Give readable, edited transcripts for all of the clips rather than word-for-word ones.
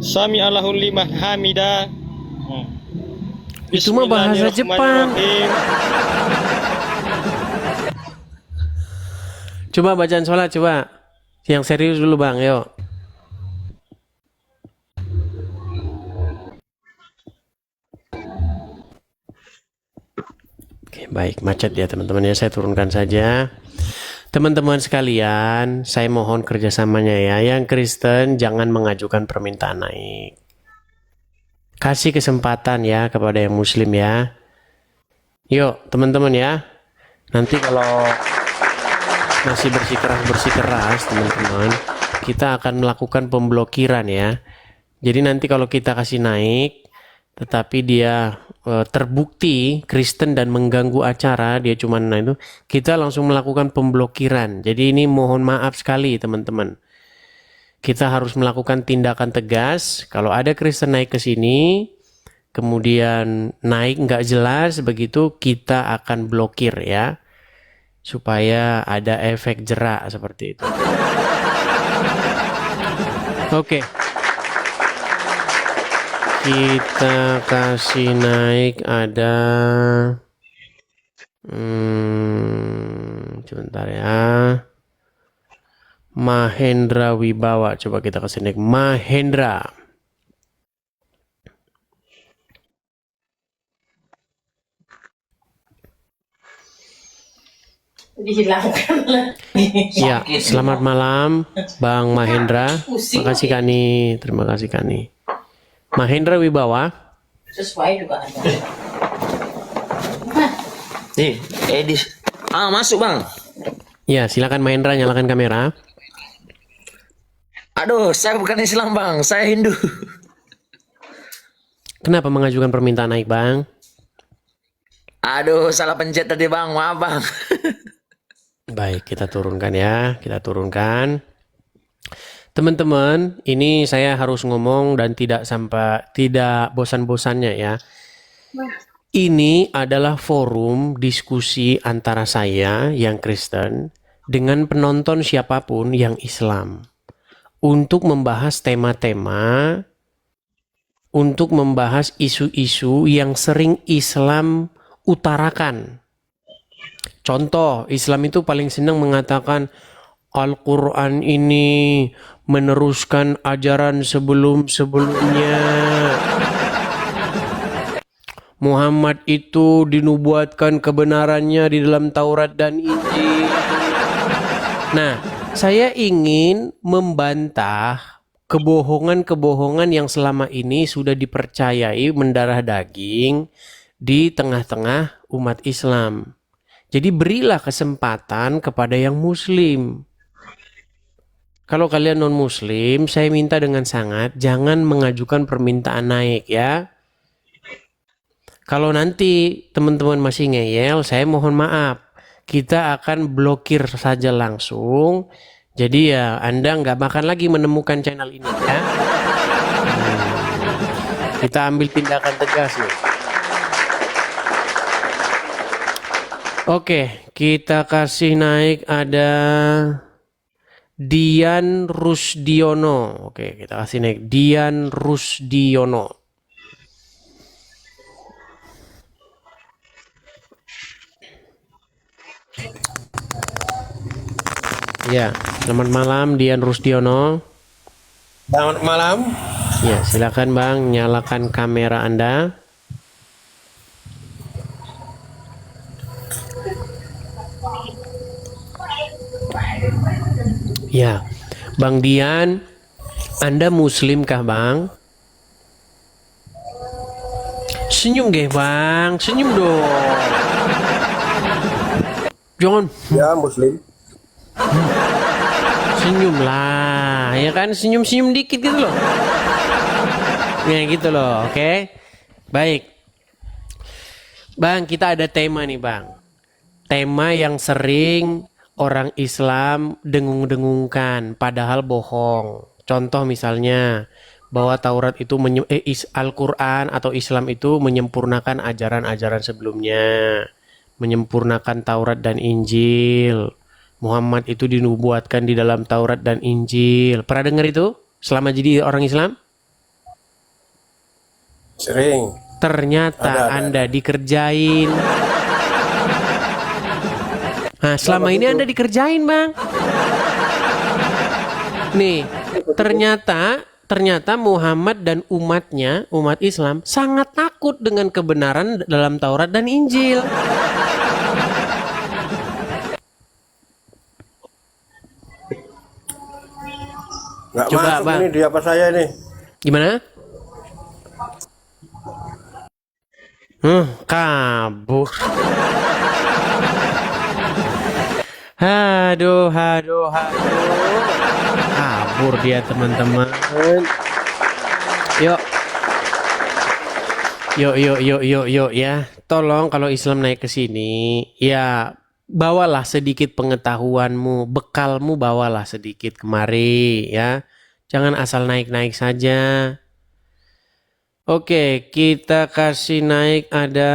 Sami Allahu liman hamida. Itu mah bahasa Jepang. Bismillahirrahmanirrahim. Coba bacaan sholat, coba. Yang serius dulu bang, yuk. Oke, baik, macet ya teman-teman ya, saya turunkan saja. Teman-teman sekalian, saya mohon kerjasamanya ya. Yang Kristen jangan mengajukan permintaan naik. Kasih kesempatan ya kepada yang Muslim ya. Yuk teman-teman ya. Nanti kalau masih bersikeras teman-teman, kita akan melakukan pemblokiran ya. Jadi nanti kalau kita kasih naik, tetapi dia terbukti Kristen dan mengganggu acara, dia cuman itu, kita langsung melakukan pemblokiran. Jadi ini mohon maaf sekali teman-teman. Kita harus melakukan tindakan tegas. Kalau ada Kristen naik ke sini, kemudian naik nggak jelas, begitu kita akan blokir ya. Supaya ada efek jerak seperti itu. Oke. Kita kasih naik ada sebentar ya. Mahendra Wibawa, coba kita kasih naik Mahendra. Dihilangkan lah. Ya, selamat malam Bang Mahendra. Makasih Kani, terima kasih Kani. Mahendra Wibawa. Sesuai juga ada. Nih, Edis. Masuk bang. Ya, silakan Mahendra, nyalakan kamera. Aduh, saya bukan Islam bang, saya Hindu. Kenapa mengajukan permintaan naik Bang? Aduh, salah pencet tadi bang, maaf bang. Baik, kita turunkan ya, kita turunkan. Teman-teman, ini saya harus ngomong dan tidak bosan-bosannya ya. Ini adalah forum diskusi antara saya yang Kristen dengan penonton siapapun yang Islam. Untuk membahas tema-tema, untuk membahas isu-isu yang sering Islam utarakan. Contoh, Islam itu paling senang mengatakan Al-Quran ini meneruskan ajaran sebelum-sebelumnya. Muhammad itu dinubuatkan kebenarannya di dalam Taurat dan Injil. Nah, saya ingin membantah kebohongan-kebohongan yang selama ini sudah dipercayai mendarah daging di tengah-tengah umat Islam. Jadi berilah kesempatan kepada yang Muslim. Kalau kalian non-Muslim, saya minta dengan sangat jangan mengajukan permintaan naik ya. Kalau nanti teman-teman masih ngeyel, saya mohon maaf. Kita akan blokir saja langsung. Jadi ya Anda nggak bakal lagi menemukan channel ini ya. Kita ambil tindakan tegas nih. Oke, kita kasih naik ada Dian Rusdiono. Oke, kita kasih naik Dian Rusdiono. Ya, selamat malam Dian Rusdiono. Selamat malam. Ya, silakan Bang, nyalakan kamera Anda. Ya, Bang Dian, Anda Muslim kah Bang? Senyum deh Bang, senyum dong. Jangan Ya, Muslim. senyum lah, ya kan senyum-senyum dikit gitu loh. Ya gitu loh, oke? Baik. Bang, kita ada tema nih Bang. Tema yang sering orang Islam dengung-dengungkan, padahal bohong. Contoh misalnya, bahwa Taurat itu Al-Quran atau Islam itu menyempurnakan ajaran-ajaran sebelumnya, menyempurnakan Taurat dan Injil. Muhammad itu dinubuatkan di dalam Taurat dan Injil. Pernah dengar itu? selama jadi orang Islam? Sering. Ternyata Ada. Anda dikerjain. Nah, selama ini Anda dikerjain, Bang. Nih, ternyata Muhammad dan umatnya, umat Islam, sangat takut dengan kebenaran dalam Taurat dan Injil. Nggak Coba, masuk Bang. ini di apa saya ini. Gimana? Kabur. Aduh. Kabur dia, teman-teman. Yuk ya. Tolong kalau Islam naik ke sini, ya bawalah sedikit pengetahuanmu, bekalmu bawalah sedikit kemari ya. Jangan asal naik-naik saja. Oke, kita kasih naik ada.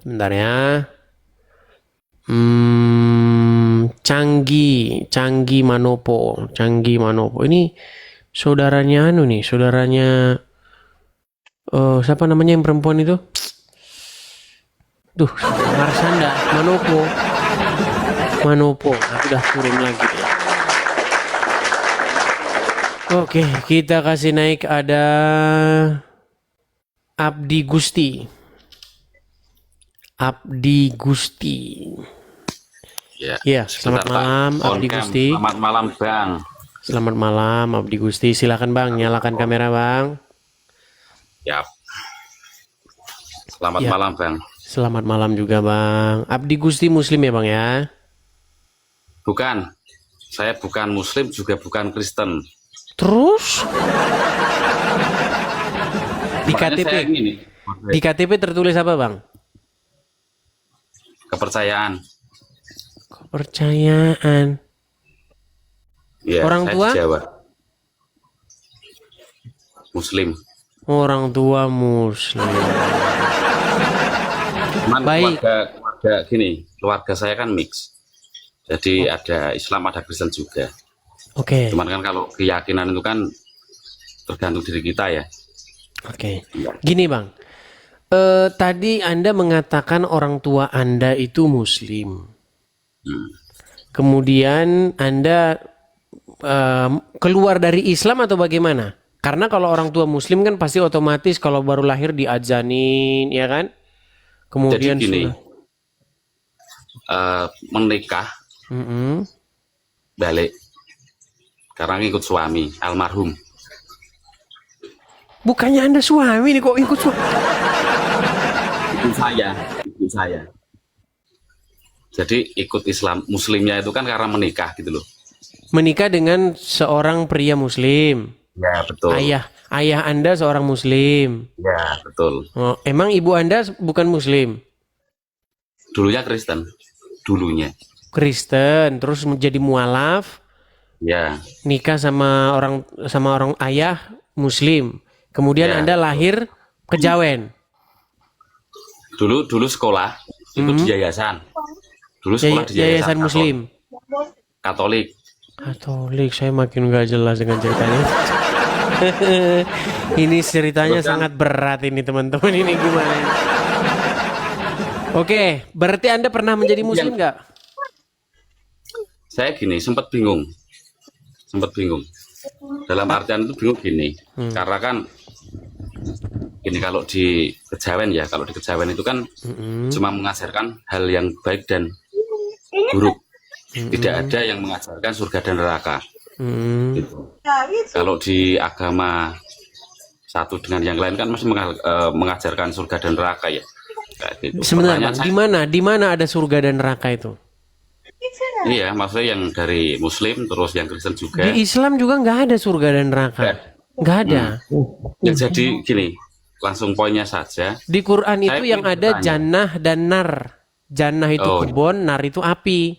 Bentar ya. Canggi Manopo. Ini saudaranya siapa namanya yang perempuan itu? Duh, Marsanda Manopo. Aku udah turun lagi ya. Oke, kita kasih naik ada Abdi Gusti. Ya, selamat malam Abdi Gusti. Selamat malam, Bang. Selamat malam Abdi Gusti. Silakan Bang, nyalakan kamera Bang. Yap. Selamat Ya. malam, Bang. Selamat malam juga Bang. Abdi Gusti Muslim ya Bang ya? Bukan. Saya bukan Muslim, juga bukan Kristen. Terus? Di Makanya KTP, saya gini, di KTP tertulis apa Bang? kepercayaan. Kepercayaan. Ya, Orang saya tua? di Jawa. Muslim. Orang tua Muslim. Cuman Baik. keluarga gini, keluarga saya kan mix. Jadi ada Islam, ada Kristen juga. Oke. Cuman kan kalau keyakinan itu kan tergantung diri kita ya. Oke. Gini Bang. Tadi Anda mengatakan orang tua Anda itu Muslim. Kemudian Anda keluar dari Islam atau bagaimana? Karena kalau orang tua Muslim kan pasti otomatis kalau baru lahir diazanin, ya kan? Kemudian Jadi gini, menikah, Mm-mm. balik. Karena ngikut suami, almarhum. Bukannya Anda suami nih kok ikut suami? Ikut saya. Jadi ikut Islam, Muslimnya itu kan karena menikah gitu loh. Menikah dengan seorang pria Muslim. Ya betul. Ayah Anda seorang Muslim. Ya betul. Oh, emang ibu Anda bukan Muslim? Dulunya Kristen, dulunya. Kristen, terus menjadi mualaf, Ya, nikah sama orang ayah Muslim. Kemudian Ya. Anda lahir kejawen. dulu sekolah itu di yayasan. Dulu sekolah di Yayasan Muslim. Katolik. Katolik, saya makin gak jelas dengan ceritanya. Ini ceritanya Terus kan- sangat berat ini teman-teman. Ini gimana ini? Oke, berarti Anda pernah menjadi Muslim nggak? Saya gini, sempat bingung. Dalam artian itu bingung gini, karena kan gini kalau di kejawen itu kan cuma mengajarkan hal yang baik dan buruk. Tidak ada yang mengajarkan surga dan neraka. Gitu. Kalau di agama satu dengan yang lain kan masih mengajarkan surga dan neraka ya. Kayak gitu. Sebenarnya Pertanyaan di mana ada surga dan neraka itu? Iya, maksudnya yang dari Muslim terus yang Kristen juga. Di Islam juga nggak ada surga dan neraka. Nggak ada. Ya, jadi gini, langsung poinnya saja. Di Quran Saya itu yang ingin ada bertanya. jannah dan nar. Jannah itu Oh. kebun, nar itu api.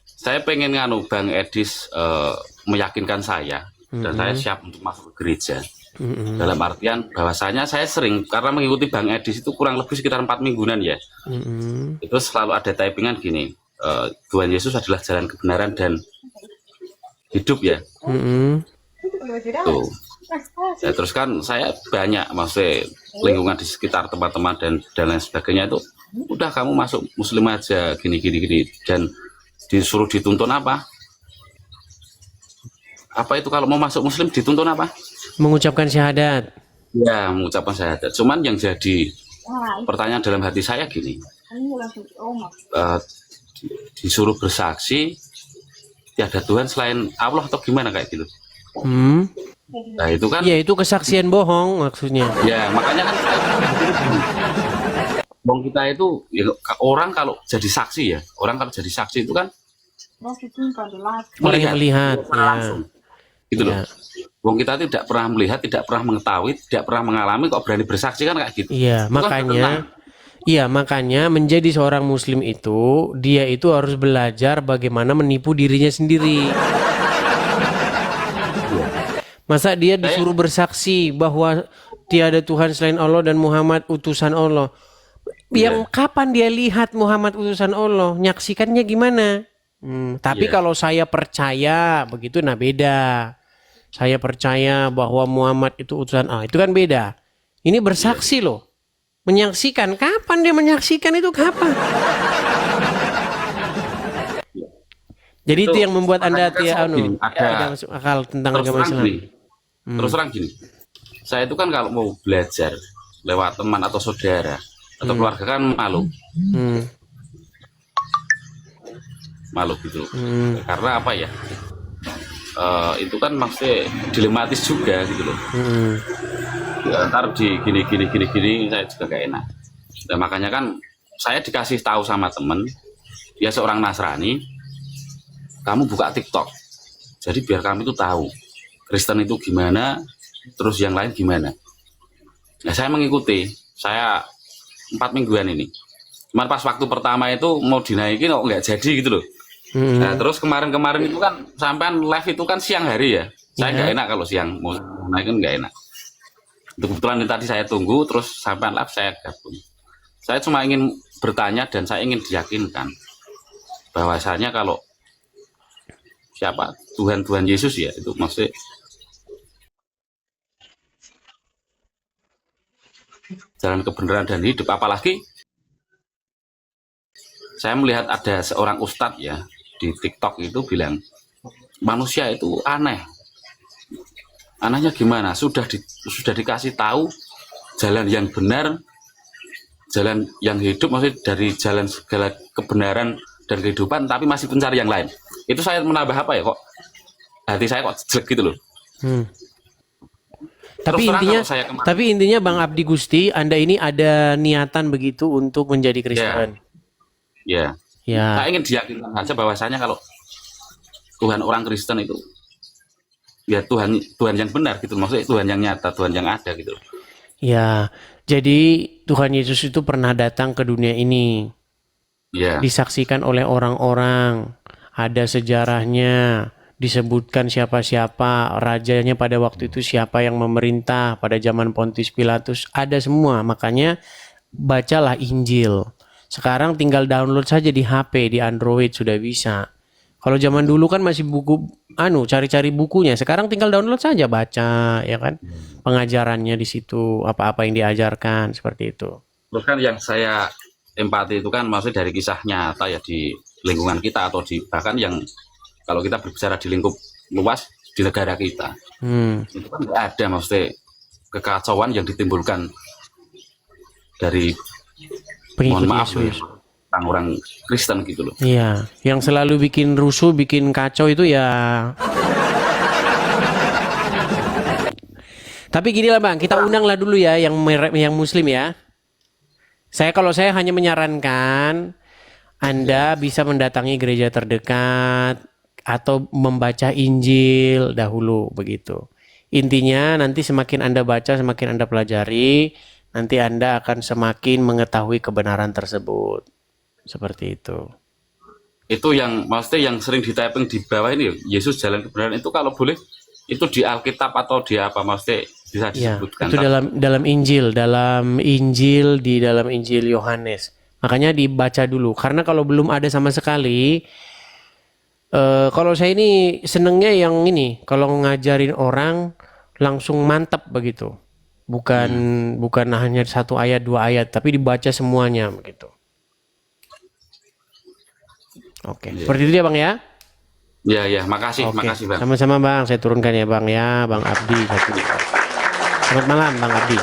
Saya pengen Bang Edis meyakinkan saya dan saya siap untuk masuk ke gereja. Dalam artian bahwasanya saya sering karena mengikuti Bang Edis itu kurang lebih sekitar 4 mingguan ya. Itu selalu ada typingan gini. Tuhan Yesus adalah jalan kebenaran dan hidup ya. Tuh. Ya, terus kan saya banyak maksudnya lingkungan di sekitar teman-teman dan lain sebagainya itu udah kamu masuk muslim aja gini dan disuruh dituntun apa itu kalau mau masuk muslim dituntun apa? Mengucapkan syahadat. Ya, mengucapkan syahadat. Cuman yang jadi pertanyaan dalam hati saya gini, disuruh bersaksi tiada Tuhan selain Allah atau gimana kayak gitu? Nah itu kan Ya itu kesaksian bohong maksudnya. ya makanya kan bong kita itu ya, orang kalau jadi saksi itu kan Orang yang melihat langsung gitu loh. Ya. Wong kita tidak pernah melihat, tidak pernah mengetahui, tidak pernah mengalami kok berani bersaksi kan kayak gitu. Iya, Itu kan bertentangan. makanya menjadi seorang muslim itu dia itu harus belajar bagaimana menipu dirinya sendiri. Masa dia disuruh bersaksi bahwa tiada Tuhan selain Allah dan Muhammad utusan Allah. Yang kapan dia lihat Muhammad utusan Allah? Nyaksikannya gimana? Tapi Iya. kalau saya percaya begitu, nah beda. Saya percaya bahwa Muhammad itu utusan Allah, itu kan beda. Ini bersaksi loh. Menyaksikan, kapan dia menyaksikan itu kapan? Jadi itu yang membuat Anda makanya kan gini, ada masuk akal tentang terus agama terang Islam. gini, terus terang gini, saya itu kan kalau mau belajar lewat teman atau saudara atau keluarga kan Hmm. malu gitu. Karena apa ya? Itu kan maksudnya dilematis juga gitu loh. Ya, ntar di gini saya juga gak enak. Nah, makanya kan saya dikasih tahu sama temen, dia seorang Nasrani, kamu buka TikTok. Jadi biar kami itu tahu Kristen itu gimana, terus yang lain gimana. Nah, saya mengikuti. Saya 4 mingguan ini. Cuman pas waktu pertama itu mau dinaikin kok nggak jadi gitu loh. Nah, terus kemarin itu kan sampean live itu kan siang hari ya. Saya nggak enak kalau siang mau naikin nggak enak. Itu kebetulan tadi saya tunggu terus sampean live saya gabung. Saya cuma ingin bertanya dan saya ingin diyakinkan bahwasanya kalau siapa Tuhan Yesus ya itu maksudnya jalan kebenaran dan hidup. Apalagi saya melihat ada seorang ustadz ya di TikTok itu bilang manusia itu aneh. Anehnya gimana? Sudah dikasih tahu jalan yang benar, jalan yang hidup, maksudnya dari jalan segala kebenaran dan kehidupan, tapi masih mencari yang lain. Itu saya menambah apa ya kok? Hati saya kok jelek gitu loh. Tapi intinya Bang Abdi Gusti, Anda ini ada niatan begitu untuk menjadi Kristen. Ya. Saya ingin diyakinkan saja bahwasanya kalau Tuhan orang Kristen itu ya Tuhan yang benar gitu, maksudnya Tuhan yang nyata, Tuhan yang ada gitu. Ya, jadi Tuhan Yesus itu pernah datang ke dunia ini. Ya. Disaksikan oleh orang-orang, ada sejarahnya, disebutkan siapa-siapa, rajanya pada waktu itu siapa yang memerintah pada zaman Pontius Pilatus, ada semua. Makanya bacalah Injil. Sekarang tinggal download saja di HP, di Android sudah bisa. Kalau zaman dulu kan masih buku, cari-cari bukunya. Sekarang tinggal download saja, baca, ya kan? Pengajarannya di situ, apa-apa yang diajarkan seperti itu. Terus kan yang saya empati itu kan maksudnya dari kisah nyata ya di lingkungan kita atau di bahkan yang kalau kita berbicara di lingkup luas di negara kita, itu kan nggak ada maksudnya kekacauan yang ditimbulkan dari Pengikut mohon maaf Yesus. orang-orang Kristen gitu loh. Iya, yang selalu bikin rusuh, bikin kacau itu ya. Tapi gini lah Bang, kita undang lah dulu ya yang Muslim ya. Kalau saya hanya menyarankan Anda bisa mendatangi gereja terdekat atau membaca Injil dahulu begitu. Intinya nanti semakin Anda baca, semakin Anda pelajari, nanti Anda akan semakin mengetahui kebenaran tersebut. Seperti itu. Itu yang maksudnya yang sering di typing di bawah ini Yesus jalan kebenaran itu kalau boleh itu di Alkitab atau di apa maksudnya bisa Ya, disebutkan. itu dalam Injil di dalam Injil Yohanes Makanya dibaca dulu. Karena kalau belum ada sama sekali, kalau saya ini senengnya yang ini, kalau ngajarin orang langsung mantap begitu. Bukan hanya satu ayat, dua ayat, tapi dibaca semuanya begitu. Oke, seperti itu ya Bang ya. Ya, makasih, Oke, makasih Bang. sama-sama Bang. Saya turunkan ya Bang ya, Bang Abdi. Selamat malam Bang Abdi.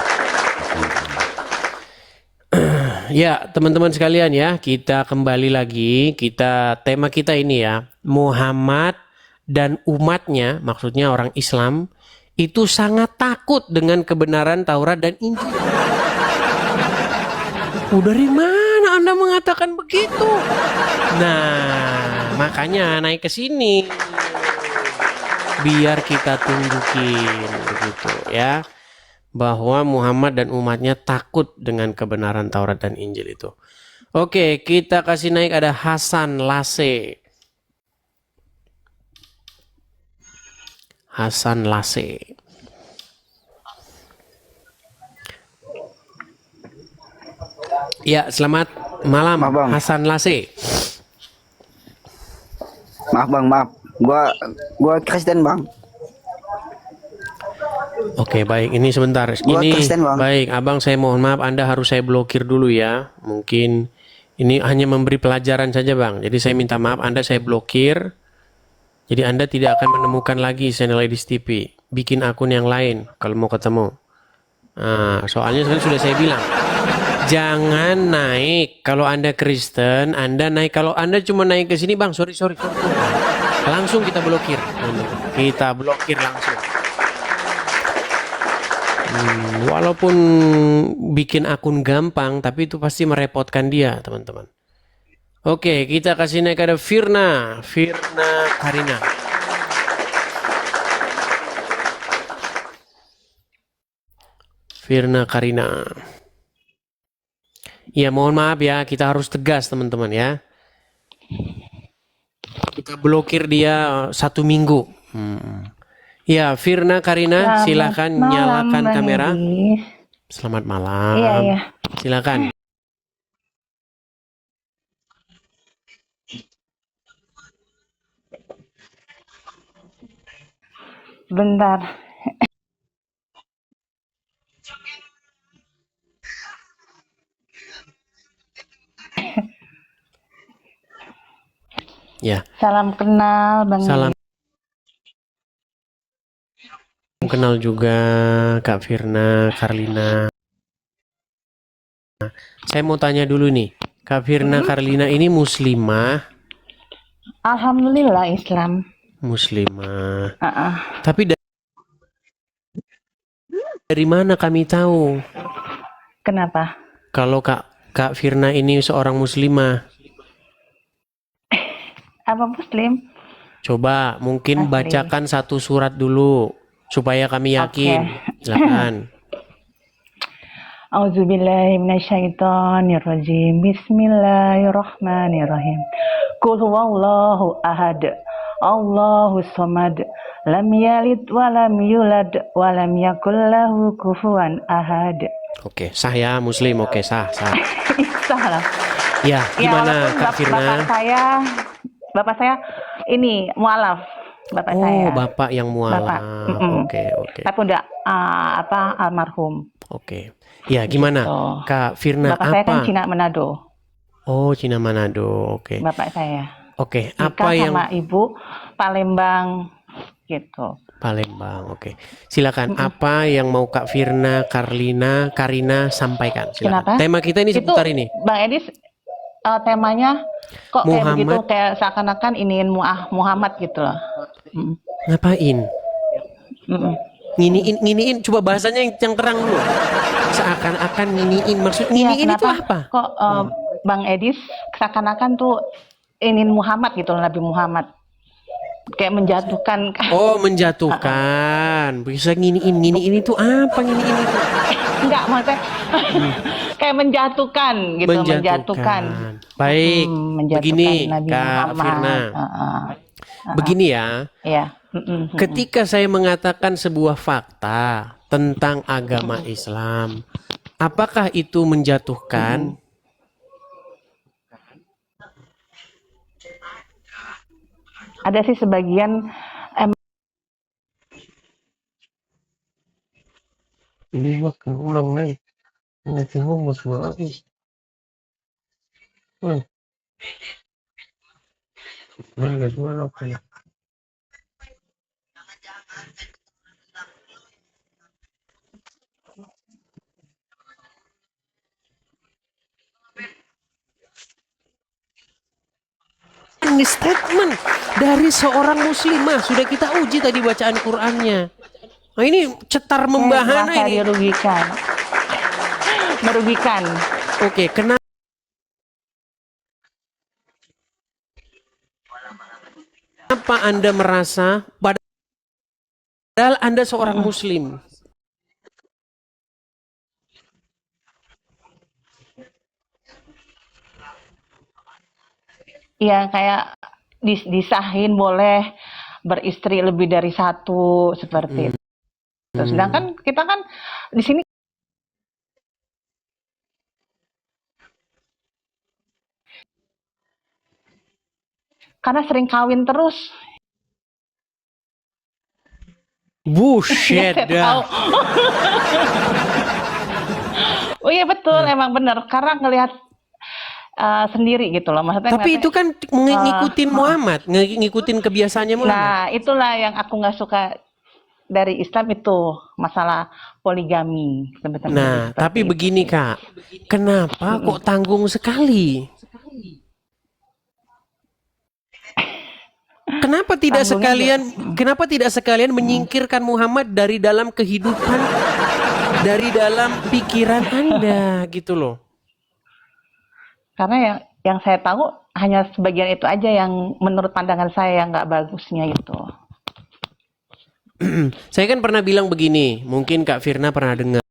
Ya, teman-teman sekalian ya, kita kembali lagi. Tema kita ini ya, Muhammad dan umatnya, maksudnya orang Islam, itu sangat takut dengan kebenaran Taurat dan Injil. Dari mana Anda mengatakan begitu? Nah, makanya naik ke sini. Biar kita tunjukin begitu ya. Bahwa Muhammad dan umatnya takut dengan kebenaran Taurat dan Injil itu. Oke, kita kasih naik ada Hasan Lase. Hasan Lase. Ya, selamat malam Maaf, Bang. Hasan Lase. Maaf Bang, maaf. Gua Kristen Bang. Oke, baik. Ini sebentar. Gua Ini Kristen, Bang. baik, Abang saya mohon maaf Anda harus saya blokir dulu ya. Mungkin ini hanya memberi pelajaran saja, Bang. Jadi saya minta maaf Anda saya blokir. Jadi Anda tidak akan menemukan lagi channel Edis TV. Bikin akun yang lain kalau mau ketemu. Nah, soalnya sudah saya bilang. Jangan naik kalau Anda Kristen, Anda naik kalau Anda cuma naik ke sini, Bang. Sorry. Langsung kita blokir. Kita blokir langsung. Walaupun bikin akun gampang, tapi itu pasti merepotkan dia, teman-teman. Oke, kita kasih naik ada Firna Karina. Firna Karina. Ya, mohon maaf ya, kita harus tegas, teman-teman ya. Kita blokir dia 1 minggu. Ya, Firna Karina, silakan nyalakan kamera. Selamat malam. Iya. Silakan. Bentar. Ya. Salam kenal Bang. Salam kenal juga Kak Firna Karlina. Saya mau tanya dulu nih, Kak Firna Karlina ini muslimah? Alhamdulillah Islam. Muslimah. Tapi dari mana kami tahu? Kenapa? Kalau Kak Firna ini seorang muslimah. Apa Muslim? Coba mungkin Asli. bacakan 1 surat dulu supaya kami yakin. Silakan. A'udzubillahi minasyaitonirrajim. Bismillahirrahmanirrahim. Qul huwallahu ahad. Allahus samad. Lam yalid wa lam yulad wa lam yakul lahu kufuwan ahad. Oke, sah ya muslim. Oke, sah. Sah lah. Ya, gimana walaupun Kak Firna? Bapak saya ini mualaf. Bapak saya. Bapak yang mualaf. Bapak. Oke. Tapi udah almarhum. Oke. Ya, gimana? Gitu. Kak Firna Bapak saya apa? kan Cina Manado. Oh, Cina Manado. Oke. Bapak saya. Oke, Nikah apa yang sama ibu Palembang gitu. Palembang. Oke. Silakan apa yang mau Kak Firna Karina sampaikan. Silakan. Kenapa? Tema kita ini seputar ini. Bang Edis temanya kok kayak Muhammad. begitu, kayak seakan-akan iniin Muhammad gitu loh. Ngapain? Nginiin, coba bahasanya yang terang dulu. Seakan-akan nginiin, maksud nginiin itu apa? Kok Bang Edis seakan-akan tuh iniin Muhammad gitu loh, Nabi Muhammad. Kayak menjatuhkan. Oh, menjatuhkan. Bisa nginiin itu apa nginiin itu? Enggak, maksudnya kayak menjatuhkan gitu, menjatuhkan. Baik, menjatuhkan begini Nabi Kak Muhammad. Firna. Begini ya. Iya. Ketika saya mengatakan sebuah fakta tentang agama Islam, apakah itu menjatuhkan? Ada sih sebagian Ini makan ulang nih. Ini cuma mas lagi. Mana semua apa ya? Ini statement dari seorang muslimah. Sudah kita uji tadi bacaan Qur'annya. Nah, ini cetar membahana merasa ini. merugikan. Oke, kenapa Anda merasa padahal Anda seorang muslim? Ya kayak disahin boleh beristri lebih dari satu seperti itu. Sedangkan kita kan di sini karena sering kawin terus. Bullshit Saya dah. tahu. Oh iya betul, emang benar. Karena ngelihat sendiri gitu loh, maksudnya. Tapi itu kan ngikutin Muhammad, ngikutin kebiasaannya Muhammad. Nah, itulah yang aku nggak suka dari Islam itu, masalah poligami sebenarnya. Nah, tapi begini Kak, kenapa kok tanggung sekali? Kenapa tidak sekalian menyingkirkan Muhammad dari dalam kehidupan, dari dalam pikiran Anda gitu loh? Karena yang saya tahu hanya sebagian itu aja yang menurut pandangan saya yang nggak bagusnya itu. Saya kan pernah bilang begini, mungkin Kak Firna pernah dengar.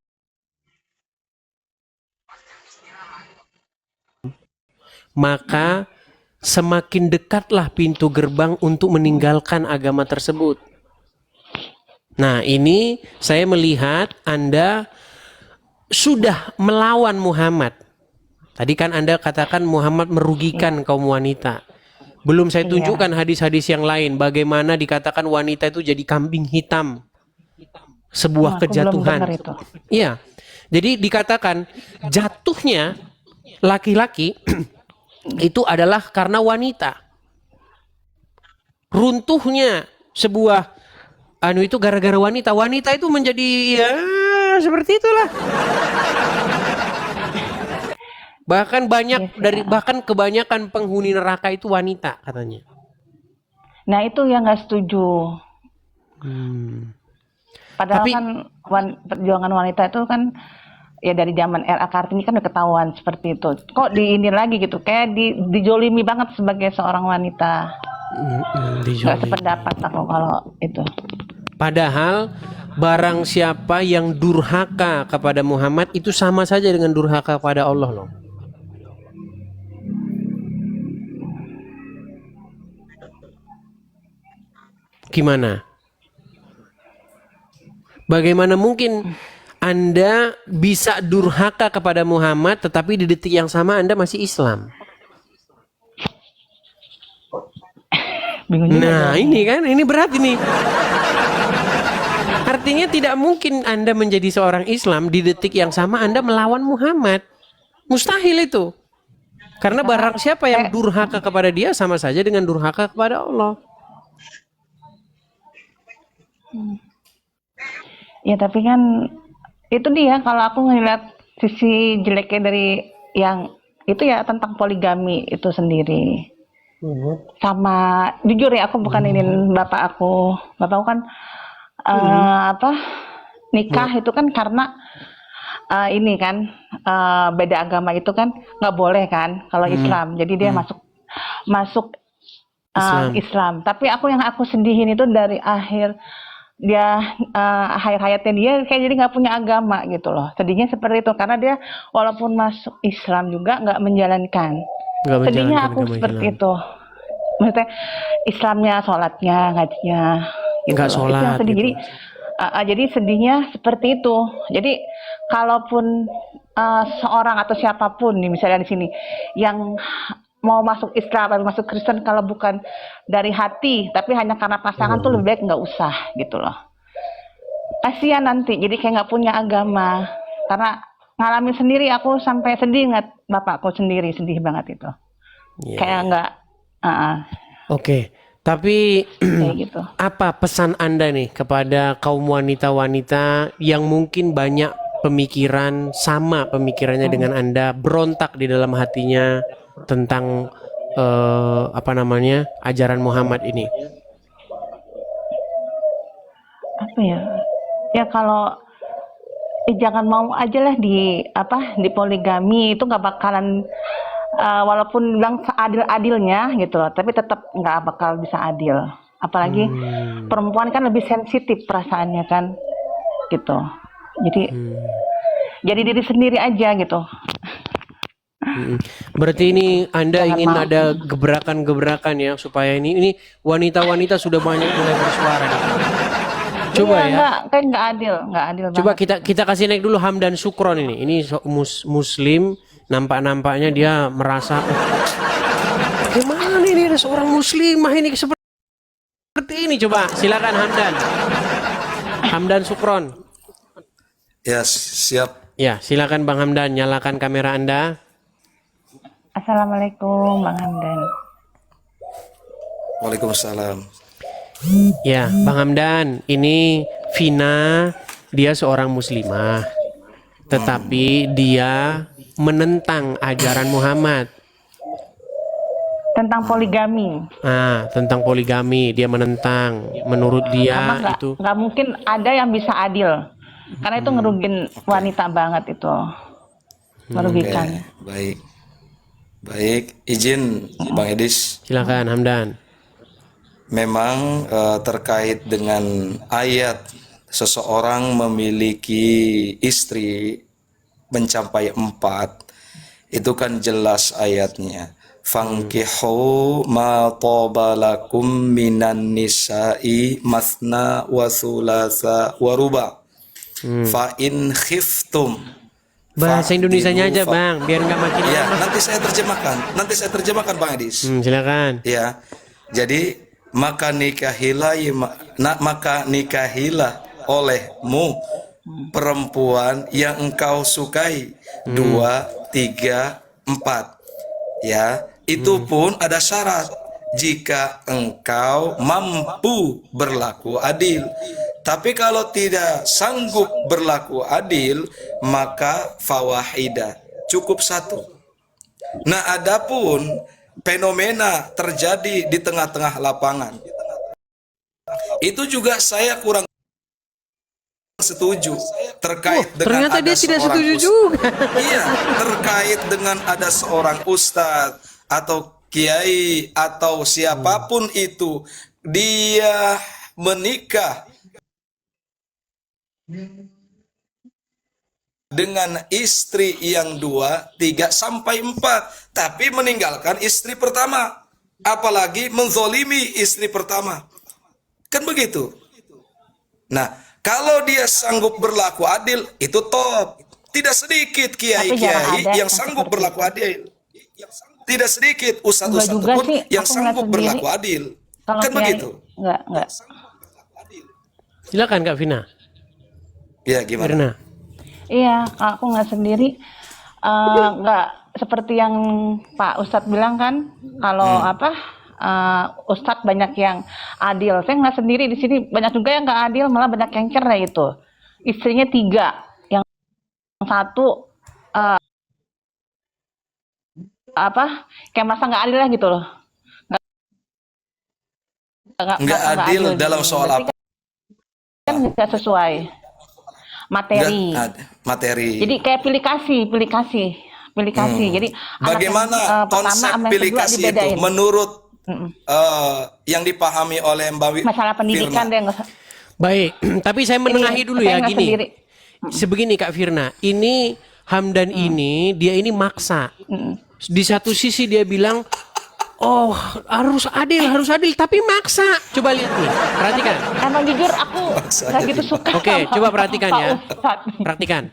Maka semakin dekatlah pintu gerbang untuk meninggalkan agama tersebut. Nah, ini saya melihat Anda sudah melawan Muhammad. Tadi kan Anda katakan Muhammad merugikan kaum wanita. Belum saya tunjukkan hadis-hadis yang lain. Bagaimana dikatakan wanita itu jadi kambing hitam. Sebuah kejatuhan. Iya. Jadi dikatakan jatuhnya laki-laki itu adalah karena wanita. Runtuhnya sebuah itu gara-gara wanita. Wanita itu menjadi ya seperti itulah. Bahkan bahkan kebanyakan penghuni neraka itu wanita katanya. Nah itu yang nggak setuju. Padahal kan perjuangan wanita itu kan ya dari zaman era Kartini kan udah ketahuan seperti itu. Kok ini lagi gitu, kayak dijolimi banget sebagai seorang wanita. Nggak sependapat aku kalau itu. Padahal barang siapa yang durhaka kepada Muhammad itu sama saja dengan durhaka kepada Allah loh. Gimana? Bagaimana mungkin Anda bisa durhaka kepada Muhammad tetapi di detik yang sama Anda masih Islam? Nah ini kan, ini berat ini. Artinya tidak mungkin Anda menjadi seorang Islam di detik yang sama Anda melawan Muhammad. Mustahil itu. Karena barang siapa yang durhaka kepada dia sama saja dengan durhaka kepada Allah. Ya tapi kan itu dia kalau aku ngeliat sisi jeleknya dari yang itu ya tentang poligami itu sendiri. Sama jujur ya aku bukan ini bapakku kan nikah itu kan karena ini kan beda agama itu kan nggak boleh kan kalau Islam. Jadi dia masuk Islam. Tapi yang aku sedihin itu dari akhir hayatnya dia kayak jadi nggak punya agama gitu loh. Sedihnya seperti itu karena dia walaupun masuk Islam juga nggak menjalankan. Sedihnya aku seperti itu. Maksudnya Islamnya, sholatnya, ngajinya gitu nggak loh. sholat Itu yang sedih. gitu. Jadi sedihnya seperti itu. Jadi kalaupun seorang atau siapapun nih misalnya di sini yang mau masuk Islam atau masuk Kristen kalau bukan dari hati, tapi hanya karena pasangan tuh lebih baik nggak usah gitu loh. Kasihan nanti, jadi kayak nggak punya agama. Karena ngalamin sendiri, aku sampai sedih ingat bapakku sendiri, sedih banget itu. Kayak nggak. Oke, tapi Kayak gitu. apa pesan Anda nih kepada kaum wanita-wanita yang mungkin banyak pemikiran sama pemikirannya dengan Anda, berontak di dalam hatinya tentang ajaran Muhammad ini? Apa ya? Ya kalau jangan mau aja lah di poligami, itu nggak bakalan walaupun bilang seadil-adilnya gitu loh, tapi tetap nggak bakal bisa adil. Apalagi perempuan kan lebih sensitif perasaannya kan, gitu. Jadi diri sendiri aja gitu. Berarti ini Anda Jangan ingin mau. ada gebrakan-gebrakan ya supaya ini wanita-wanita sudah banyak mulai bersuara nih. Coba Iya, ya. nggak adil Coba banget. kita kasih naik dulu Hamdan Sukron ini. Ini Muslim, nampak-nampaknya dia merasa gimana ini ada seorang muslimah ini seperti ini. Coba silakan Hamdan. Hamdan Sukron. Ya, siap. Ya, silakan Bang Hamdan, nyalakan kamera Anda. Assalamualaikum Bang Hamdan. Waalaikumsalam. Ya, Bang Hamdan, ini Vina, dia seorang muslimah, tetapi dia menentang ajaran Muhammad. Tentang poligami. Tentang poligami, dia menentang. Menurut dia Karena itu nggak mungkin ada yang bisa adil. Karena itu ngerugin wanita banget itu. Merugikan. Baik. Baik, izin Bang Edis. silakan Hamdan. Memang terkait dengan ayat seseorang memiliki istri mencapai 4, itu kan jelas ayatnya. Fankihu ma tobalakum minan nisa'i masna wa sulasa wa ruba. Fa in khiftum. Bahasa Indonesianya aja Bang, biar nggak makin Ya, lama. nanti saya terjemahkan Bang Edis. Silakan. Ya, jadi maka nikahilah olehmu perempuan yang engkau sukai 2, 3, 4. Ya, itu pun ada syarat jika engkau mampu berlaku adil. Tapi kalau tidak sanggup berlaku adil, maka fawahida, cukup 1. Nah, adapun fenomena terjadi di tengah-tengah lapangan, itu juga saya kurang setuju terkait dengan Ternyata ada dia tidak seorang setuju juga. Iya, terkait dengan ada seorang ustadz atau kiai atau siapapun itu, dia menikah dengan istri yang 2, 3, sampai 4, tapi meninggalkan istri pertama, apalagi menzolimi istri pertama, kan begitu. Nah, kalau dia sanggup berlaku adil, itu top. Tidak sedikit kiai-kiai yang sanggup berlaku adil. Tidak sedikit ustadz-ustadz Enggak juga pun sih, yang aku sanggup ngeliat berlaku sendiri. adil, Kalau kan kiai, begitu. Enggak. Silakan Kak Vina. Ya, gimana? Mirna. Iya, aku nggak sendiri. Nggak seperti yang Pak Ustadz bilang kan, kalau Ustadz banyak yang adil. Saya nggak sendiri di sini, banyak juga yang nggak adil, malah banyak yang cerai itu. Istrinya 3, yang 1 kayak masa nggak adil lah gitu loh. Nggak adil dalam soal apa? Kan nggak sesuai materi. Materi. Jadi kayak pilih kasih. Jadi bagaimana anak yang, pertama konsep sama yang pilih kedua kasih itu dibedain. menurut yang dipahami oleh Mbak Masalah pendidikan Firna? deh nggak usah. Baik, tapi saya menengahi dulu saya ya nggak gini. sendiri. Sebegini Kak Firna, ini Hamdan ini dia ini maksa. Di satu sisi dia bilang, oh harus adil, tapi maksa. Coba lihat nih, perhatikan. Emang jujur aku nggak gitu suka. Oke, sama coba perhatikan Pak ya. Ustadz. Perhatikan.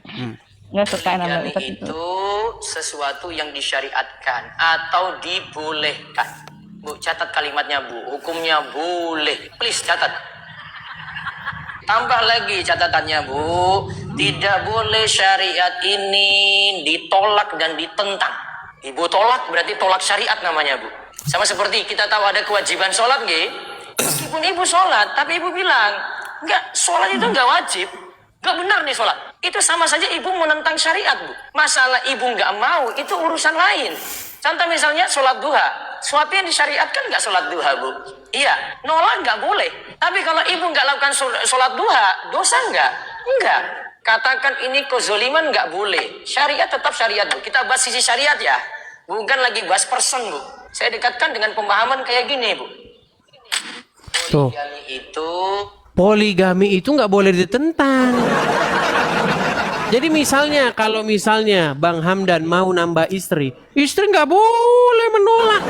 Nggak suka yang namanya Ustadz itu. Itu sesuatu yang disyariatkan atau dibolehkan. Bu, catat kalimatnya Bu. Hukumnya boleh. Please catat. Tambah lagi catatannya Bu. Tidak boleh syariat ini ditolak dan ditentang. Ibu tolak berarti tolak syariat namanya Bu. Sama seperti kita tahu ada kewajiban sholat nggih. Meskipun ibu sholat, tapi ibu bilang, enggak, sholat itu enggak wajib. Enggak benar nih sholat. Itu sama saja ibu menentang syariat, Bu. Masalah ibu enggak mau, itu urusan lain. Contoh misalnya sholat duha. Suatu yang disyariatkan enggak sholat duha, Bu? Iya, nolak enggak boleh. Tapi kalau ibu enggak lakukan sholat duha, dosa enggak? Enggak. Katakan ini kezoliman enggak boleh. Syariat tetap syariat, Bu. Kita bahas sisi syariat ya. Bukan lagi bahas person, Bu. Saya dekatkan dengan pemahaman kayak gini, Bu. Tuh. Poligami itu nggak boleh ditentang. Jadi misalnya, kalau misalnya Bang Hamdan mau nambah istri nggak boleh menolak.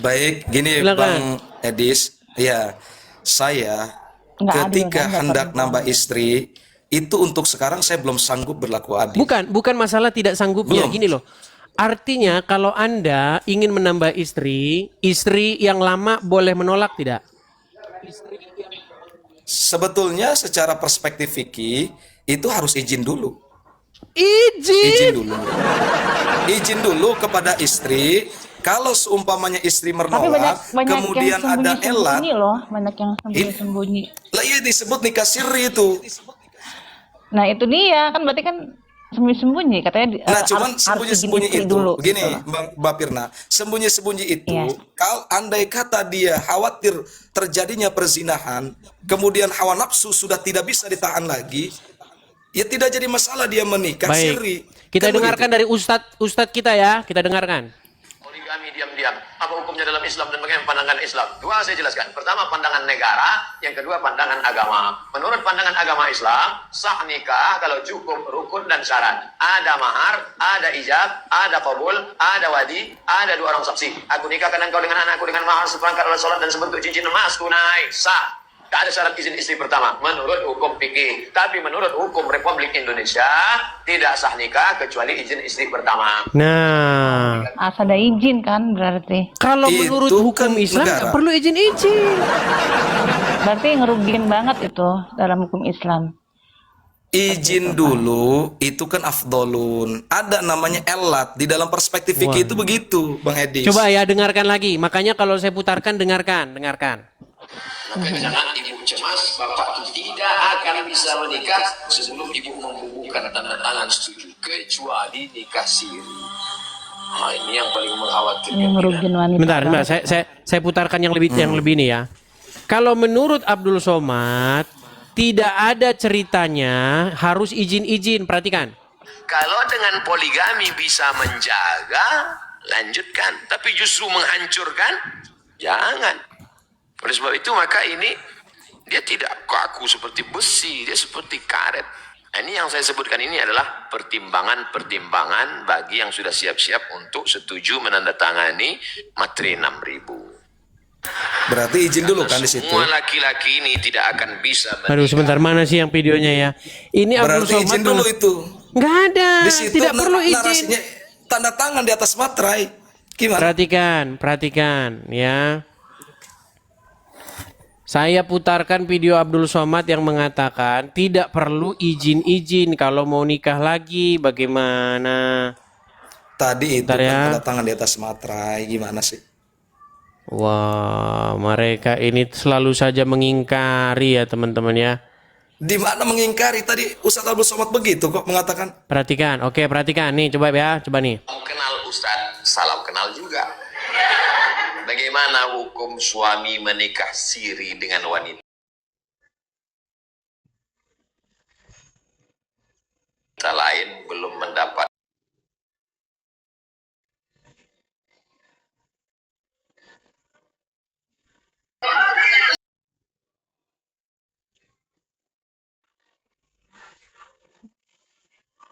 Baik, gini Silakan. Bang Edis, ya saya ketika hendak nambah istri itu untuk sekarang saya belum sanggup berlaku adil. Bukan masalah tidak sanggupnya. Belum. Gini loh. Artinya kalau Anda ingin menambah istri yang lama boleh menolak tidak? Sebetulnya secara perspektif fikih itu harus izin dulu. Izin. Izin dulu kepada istri. Kalau seumpamanya istri Tapi menolak, banyak kemudian yang ada elat, sembunyi loh, banyak yang sembunyi. lah iya disebut nikah siri itu. Nah itu dia kan berarti kan sembunyi-sembunyi katanya. Nah, cuman harus sembunyi-sembunyi izin istri itu, dulu, gini, gitu. Mbak Pirna, sembunyi-sembunyi itu, Iya. kalau andai kata dia khawatir terjadinya perzinahan, kemudian hawa nafsu sudah tidak bisa ditahan lagi, ya tidak jadi masalah dia menikah Baik. siri. Kita Kan dengarkan begitu? dari Ustadz kita ya. Kita dengarkan. Poligami diam-diam. Apa hukumnya dalam Islam dan bagaimana pandangan Islam? Dua saya jelaskan. Pertama pandangan negara, yang kedua pandangan agama. Menurut pandangan agama Islam, sah nikah kalau cukup rukun dan syarat. Ada mahar, ada ijab, ada qabul, ada wadi, ada dua orang saksi. Aku nikahkan engkau dengan anakku dengan mahar seperangkat alat salat dan sebentuk cincin emas tunai. Sah. Tak ada syarat izin istri pertama menurut hukum fikih. Tapi menurut hukum Republik Indonesia tidak sah nikah kecuali izin istri pertama. Nah, Asal ada izin kan berarti. kalau Itu menurut hukum kan Islam negara. nggak perlu izin. Berarti ngerugiin banget itu dalam hukum Islam. Izin dulu itu kan afdolun. Ada namanya elat di dalam perspektif fikih itu begitu, Bang Edis. Coba ya dengarkan lagi. Makanya kalau saya putarkan dengarkan. Maka jangan ibu cemas, bapak tidak akan bisa menikah sebelum ibu membubuhkan tanda tangan setuju, kecuali nikah siri. Nah, ini yang paling mengkhawatirkan. Ini ngerugiin wanita. Bentar, saya putarkan yang lebih ini ya. Kalau menurut Abdul Somad tidak ada ceritanya harus izin. Perhatikan. Kalau dengan poligami bisa menjaga, lanjutkan. Tapi justru menghancurkan, jangan. Oleh sebab itu maka ini dia tidak kaku seperti besi, dia seperti karet. Nah, ini yang saya sebutkan ini adalah pertimbangan bagi yang sudah siap-siap untuk setuju menandatangani materi 6.000. Berarti izin dulu kan di situ. Semua laki-laki ini tidak akan bisa. Aduh, sebentar, mana sih yang videonya ya? Ini Abdul Berarti Somad izin dulu itu. nggak ada, Di situ tidak perlu izin. narasinya tanda tangan di atas materai. Gimana? Perhatikan ya. Saya putarkan video Abdul Somad yang mengatakan tidak perlu izin kalau mau nikah lagi. Bagaimana? Tadi itu Bentar ya. kan tanda tangan di atas materai. Gimana sih? Wah, mereka ini selalu saja mengingkari ya teman-teman ya. Di mana mengingkari tadi Ustadz Abdul Somad begitu kok mengatakan. Perhatikan, oke perhatikan nih, coba nih. Kenal Ustadz, salam kenal juga. Bagaimana hukum suami menikah siri dengan wanita lain belum mendapat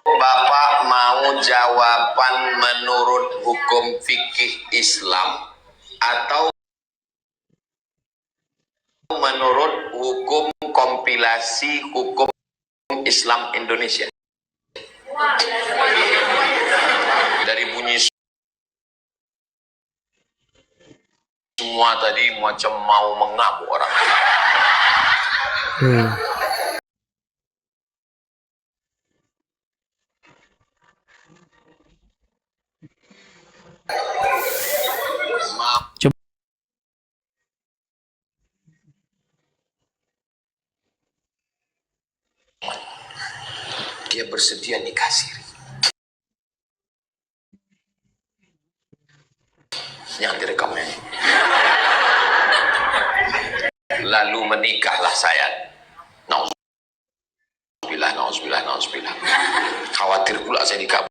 Bapak mau jawaban menurut hukum fikih Islam atau menurut hukum kompilasi hukum Islam Indonesia. Dari bunyi semua tadi macam mau mengamuk orang. Coba. Dia bersedia nikah siri. Yang direkamnya. Lalu menikahlah saya. Nauzubillah, nauzubillah, nauzubillah. Khawatir pula saya nikah.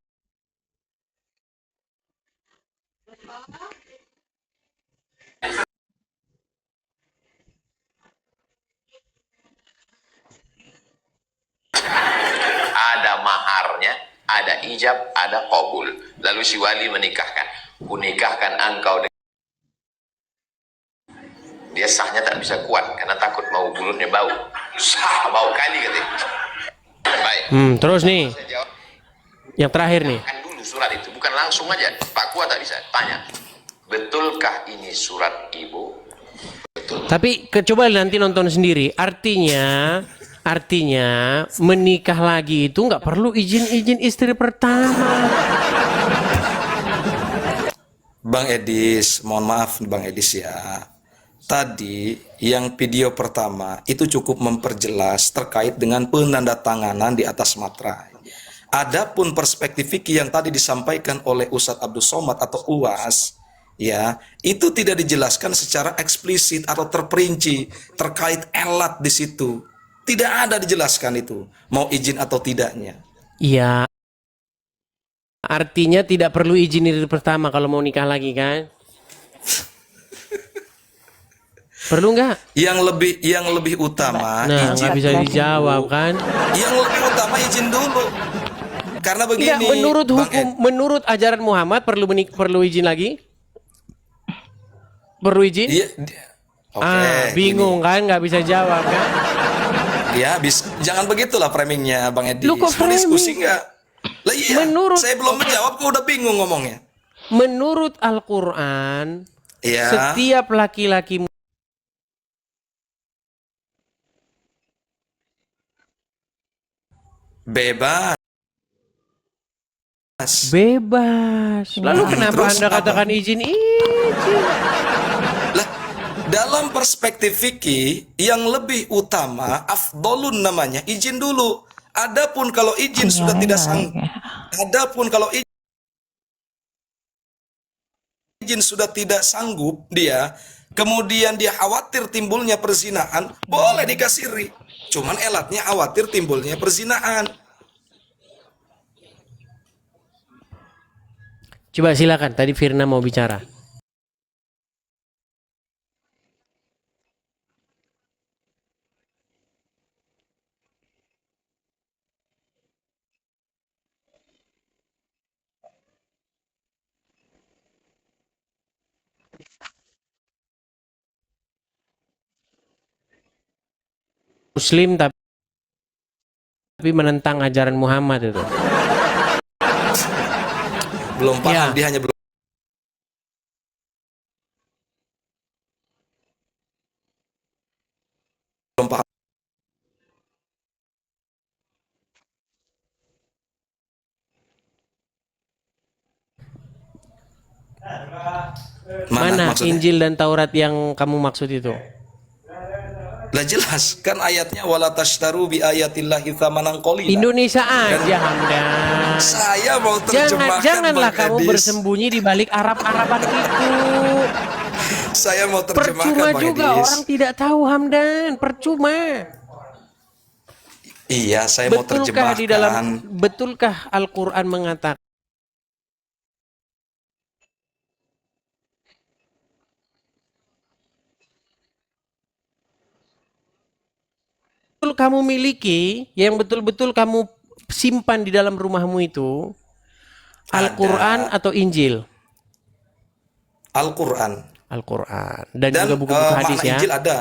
Ada maharnya, ada ijab, ada qabul. Lalu si wali menikahkan. Kunikahkan engkau dengan... Dia sahnya tak bisa kuat karena takut mau mulutnya bau. Sah bau kali katanya. Baik. Terus nih. Saya jawab, Yang terakhir nih. kan dulu surat itu, bukan langsung aja. Pak Kuat tak bisa tanya. Betulkah ini surat ibu? Betul. Tapi coba nanti nonton sendiri. Artinya menikah lagi itu nggak perlu izin istri pertama. Bang Edis, mohon maaf Bang Edis ya. Tadi yang video pertama itu cukup memperjelas terkait dengan penandatanganan di atas materai. Adapun perspektif fikih yang tadi disampaikan oleh Ustadz Abdul Somad atau UAS, ya, itu tidak dijelaskan secara eksplisit atau terperinci terkait elat di situ. Tidak ada dijelaskan itu, mau izin atau tidaknya. Iya. Artinya tidak perlu izin istri pertama kalau mau nikah lagi kan? Perlu nggak? Yang lebih utama Nah, izin. nggak bisa dijawab kan? Yang lebih utama izin dulu. Karena begini, Enggak, menurut Bang hukum, menurut ajaran Muhammad perlu izin lagi? Perlu izin? Iya, oke, bingung kan? Nggak bisa jawab kan? ya, jangan begitulah framingnya Bang Edi. Lu kok Mau diskusi framing? nggak? Lah iya, saya belum menjawab, kok udah bingung ngomongnya. Menurut Al-Quran, Iya. setiap laki-laki Bebas. Lalu kenapa Terus Anda apa? katakan izin? Lah, dalam perspektif fikih yang lebih utama afdolun namanya izin dulu. Adapun kalau izin sudah tidak sanggup. Adapun kalau izin sudah tidak sanggup dia, kemudian dia khawatir timbulnya perzinahan, boleh nikah siri. Cuman elatnya khawatir timbulnya perzinahan. Coba silakan, tadi Firna mau bicara. Muslim tapi menentang ajaran Muhammad itu. Belum paham, Ya. dia hanya belum paham. Mana maksudnya? Injil dan Taurat yang kamu maksud itu? Lah jelas kan ayatnya wala tashtaru bi ayatillahi tsamanan qalila. Indonesia aja, Hamdan. Saya mau terjemahkan. Janganlah Bang kamu Edis. bersembunyi di balik Arab-Araban itu. Saya mau terjemahkan Percuma Bang juga Edis. orang tidak tahu, Hamdan. Percuma. Iya, saya mau Betulkah terjemahkan. betulkah Al-Quran mengatakan kamu miliki, yang betul-betul kamu simpan di dalam rumahmu itu Al-Quran atau Injil? Al-Quran. Al-Quran dan, Dan juga buku-buku hadis makna ya. Injil ada.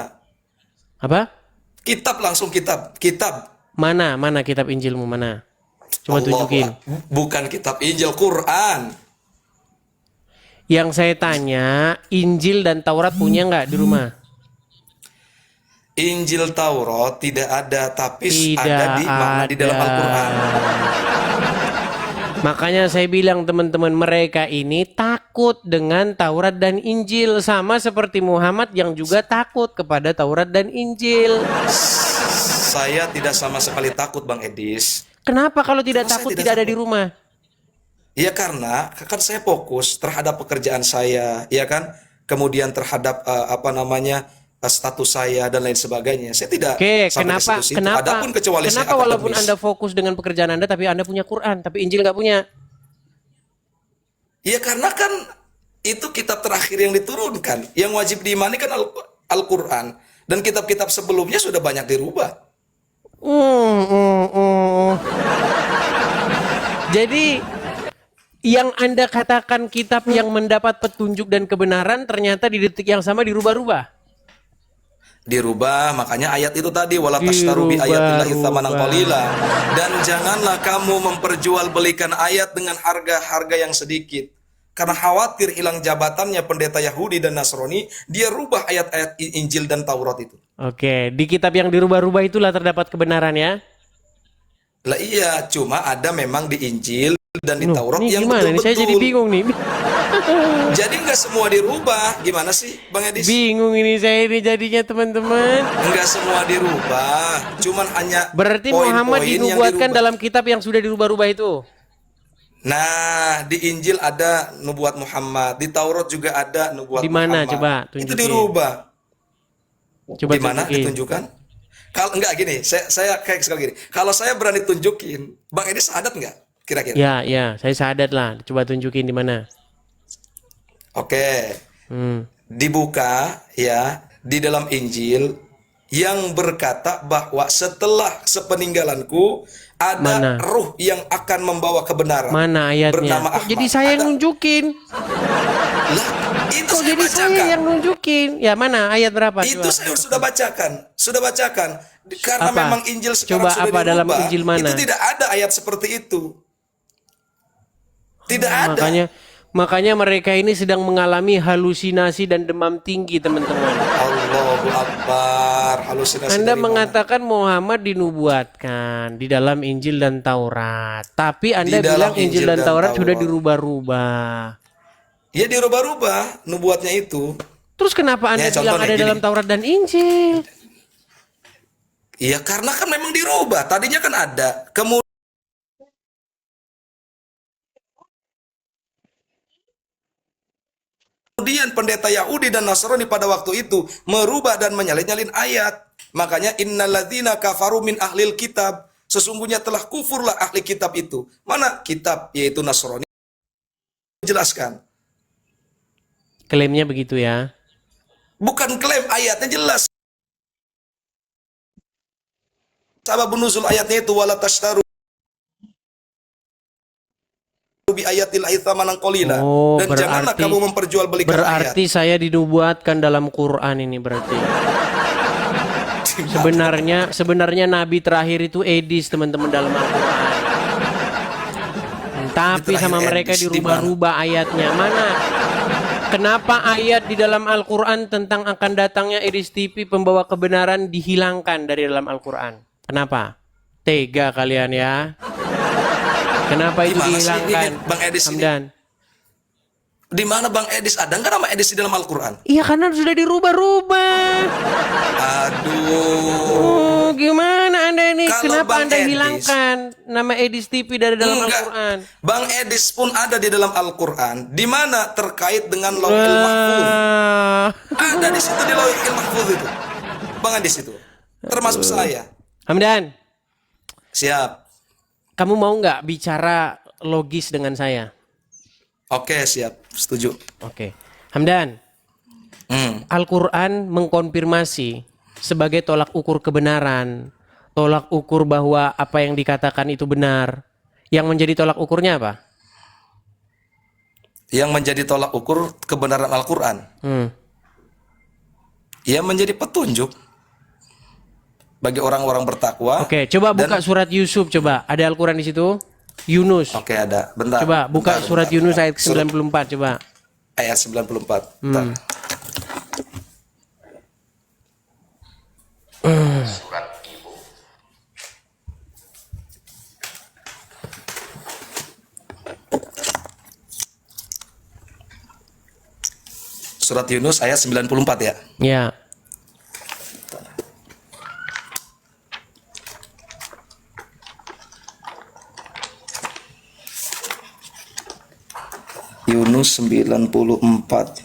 Apa? Kitab langsung kitab. Mana kitab Injilmu mana? Coba tunjukin. Bukan kitab Injil, Quran. Yang saya tanya, Injil dan Taurat punya nggak di rumah? Injil Taurat tidak ada, tapi Tidak ada di dalam Al-Quran. Makanya saya bilang teman-teman, mereka ini takut dengan Taurat dan Injil, sama seperti Muhammad yang juga takut kepada Taurat dan Injil. Saya tidak sama sekali takut, Bang Edis. Kenapa kalau tidak Karena takut saya tidak ada di rumah? Ya karena kan saya fokus terhadap pekerjaan saya, ya kan? Kemudian terhadap status saya dan lain sebagainya. Saya tidak Oke, sampai ke situ. Adapun kecuali saya kenapa walaupun akademis. Anda fokus dengan pekerjaan Anda tapi Anda punya Quran, tapi Injil nggak punya? Ya karena kan itu kitab terakhir yang diturunkan. Yang wajib diimani kan Al-Quran. Dan kitab-kitab sebelumnya sudah banyak dirubah. Jadi yang Anda katakan kitab yang mendapat petunjuk dan kebenaran ternyata di detik yang sama dirubah-rubah. Dirubah, makanya ayat itu tadi wala tashtaru bi ayatillahi tsamanan qalila, dan janganlah kamu memperjualbelikan ayat dengan harga-harga yang sedikit. Karena khawatir hilang jabatannya pendeta Yahudi dan Nasrani, dia rubah ayat-ayat Injil dan Taurat itu. Oke, di kitab yang dirubah-rubah itulah terdapat kebenaran ya. Lah iya, cuma ada memang di Injil dan di Taurat Ini yang gimana nih? betul-betul. Saya jadi bingung nih. Jadi nggak semua dirubah. Gimana sih, Bang Edis? Bingung ini saya ini jadinya teman-teman. Nggak semua dirubah, cuman hanya Berarti poin-poin Muhammad yang dinubuatkan dirubah. dalam kitab yang sudah dirubah-rubah itu. Nah, di Injil ada nubuat Muhammad, di Taurat juga ada nubuat Di mana Muhammad. coba Itu tunjukin. dirubah. Coba Di mana tunjukin. ditunjukkan? Kalau enggak gini, saya kayak sekali gini. Kalau saya berani tunjukin, Bang Edis sadat nggak? Kira-kira? Ya, saya sadat lah. Coba tunjukin di mana. Oke. Hmm. Dibuka ya di dalam Injil yang berkata bahwa setelah sepeninggalanku ada Mana? ruh yang akan membawa kebenaran. Mana ayatnya? Bernama Kok Ahmad. jadi saya yang Ada. nunjukin? Lah, itu Kok saya jadi saya bacakan. yang nunjukin? Ya mana ayat berapa? Itu Coba. saya sudah bacakan, karena Apa? memang Injil sekarang Coba sudah apa dalam dirubah. Injil mana? Itu tidak ada ayat seperti itu. Tidak ada. Makanya mereka ini sedang mengalami halusinasi dan demam tinggi, teman-teman. Allahu Akbar. Halusinasi Anda dari mana? mengatakan Muhammad dinubuatkan di dalam Injil dan Taurat. Tapi Anda Di dalam bilang Injil dan Taurat sudah Taurat. dirubah-rubah. Ya dirubah-rubah nubuatnya itu. Terus kenapa Anda Ya, bilang contohnya ada gini. dalam Taurat dan Injil? Iya karena kan memang dirubah. Tadinya kan ada. Kemudian pendeta Yahudi dan Nasrani pada waktu itu merubah dan menyalin-nyalin ayat. Makanya innalladzina kafaru min ahlil kitab. Sesungguhnya telah kufurlah ahli kitab itu. Mana kitab? Yaitu Nasrani. Jelaskan. Klaimnya begitu ya. Bukan klaim, ayatnya jelas. Sababun nuzul ayatnya itu wala tashtaru bi ayatil tsamanan qalila. Oh, Dan janganlah berarti- kamu memperjualbelikan ayat. Berarti saya dinubuatkan dalam Quran ini berarti. Sebenarnya nabi terakhir itu Edis, teman-teman, dalam Al-Quran. Tapi Terakhir sama mereka Edis, di dirubah-rubah ayatnya. Mana? Kenapa ayat di dalam Al-Quran tentang akan datangnya Edis TV pembawa kebenaran dihilangkan dari dalam Al-Quran? Kenapa? Tega kalian ya. Kenapa itu Gimana sih dihilangkan? ini, Bang Edis ini? Hamdan. Di mana Bang Edis? Ada nggak nama Edis di dalam Al-Quran? Iya, karena sudah dirubah-rubah. Aduh. Oh, gimana Anda ini? Kalau Kenapa Bang Anda Edis- hilangkan nama Edis TV dari dalam Enggak. Al-Quran? Bang Edis pun ada di dalam Al-Quran. Di mana terkait dengan Lauhil Mahfuz. Wah. Ada di situ di Lauhil Mahfuz itu. Bang Edis itu. Termasuk saya. Hamdan, Siap. kamu mau nggak bicara logis dengan saya? Oke, siap. Setuju. Oke. Hamdan, Al-Quran mengkonfirmasi sebagai tolak ukur kebenaran. Tolak ukur bahwa apa yang dikatakan itu benar. Yang menjadi tolak ukurnya apa? Yang menjadi tolak ukur kebenaran Al-Quran. Yang menjadi petunjuk. bagi orang-orang bertakwa. Oke, coba buka surat Yusuf coba. Ada Al-Qur'an di situ? Yunus. Oke, ada. Bentar. Coba buka bentar, surat bentar. Yunus ayat 94 coba. Ayat 94. Bentar. Surat ibu. Surat Yunus ayat 94 ya. Ya. Yunus 94.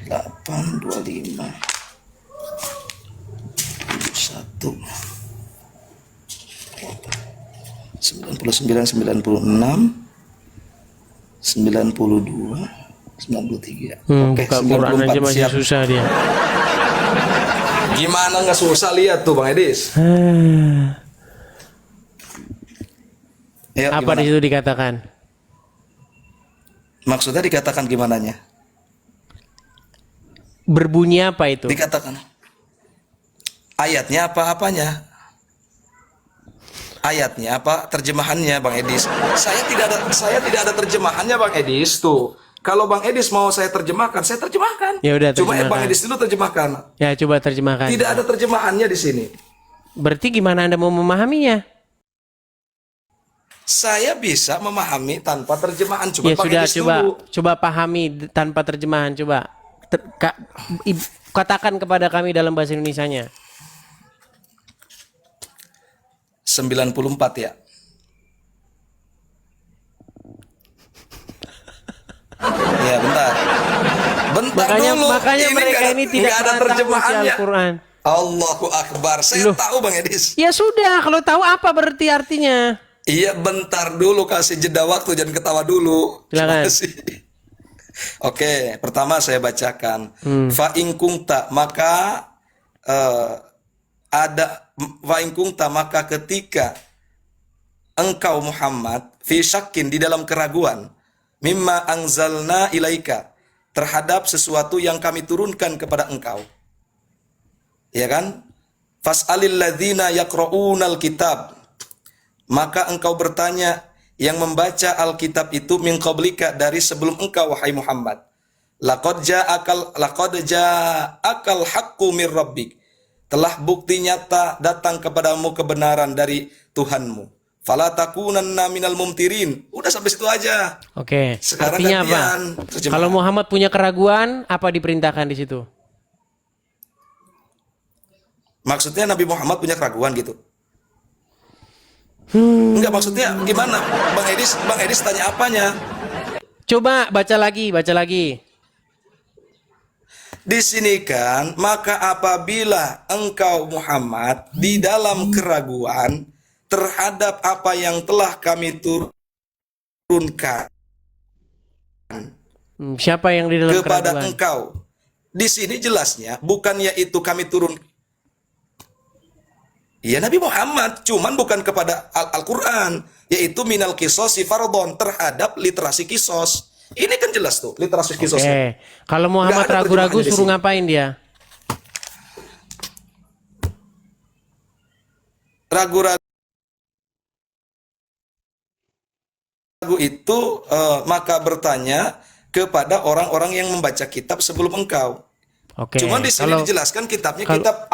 Delapan, 25, 71, 99, 96, 92, 93. Oke, Buka Quran aja 94 masih siap. susah dia. Gimana nggak susah lihat tuh Bang Edis? Ya, Apa gimana? di situ dikatakan? Maksudnya dikatakan gimananya? Berbunyi apa itu? Dikatakan ayatnya apa apanya? Ayatnya apa terjemahannya Bang Edis? Saya tidak ada terjemahannya Bang Edis tuh. Kalau Bang Edis mau saya terjemahkan, saya terjemahkan. Ya udah, Cuma terjemahkan. Bang Edis dulu terjemahkan. Ya, coba terjemahkan. Tidak ada terjemahannya di sini. Berarti gimana Anda mau memahaminya? Saya bisa memahami tanpa terjemahan. Cuma Ya Bang sudah, Edis coba dulu. coba pahami tanpa terjemahan, coba. Katakan kepada kami dalam bahasa Indonesianya. 94 ya. Ya bentar. Bentar dulu. Makanya mereka ini tidak nggak ada pernah tahu isi terjemahannya. Al-Quran. Allahu Akbar. Saya Loh. tahu Bang Edis. Ya sudah, kalau tahu apa berarti artinya? Iya, bentar dulu, kasih jeda waktu, jangan ketawa dulu. Silakan. Terima kasih. Oke, pertama saya bacakan. Fa in kunta, maka maka ketika engkau Muhammad fi syakkin, di dalam keraguan, mimma anzalna ilaika, terhadap sesuatu yang kami turunkan kepada engkau. Ya kan? Fas'alil ladzina yaqra'unal kitab, maka engkau bertanya yang membaca Alkitab itu min qablika, dari sebelum engkau wahai Muhammad. Laqad ja'akal haqqu mir rabbik, telah bukti nyata datang kepadamu kebenaran dari Tuhanmu. Fala takunanna minal mumtirin. Udah sampai situ aja. Oke. Sekarang Artinya apa? gantian terjemahan. Kalau Muhammad punya keraguan, apa diperintahkan di situ? Maksudnya Nabi Muhammad punya keraguan gitu. Enggak, maksudnya gimana? Bang Edis tanya apanya? Coba baca lagi, baca lagi. Di sini kan, maka apabila engkau Muhammad di dalam keraguan terhadap apa yang telah kami turunkan Siapa yang di dalam kepada keraguan? engkau. Di sini jelasnya bukan yaitu kami turun. Ya Nabi Muhammad, cuman bukan kepada Al-Quran, yaitu minal kisosi fardon, terhadap literasi kisos. Ini kan jelas tuh, literasi kisos. Oke. Kalau Muhammad Nggak ada ragu-ragu terjemahannya di suruh sini. ngapain dia? Ragu-ragu itu maka bertanya kepada orang-orang yang membaca kitab sebelum engkau. Oke. Cuman di sini dijelaskan kitabnya kitab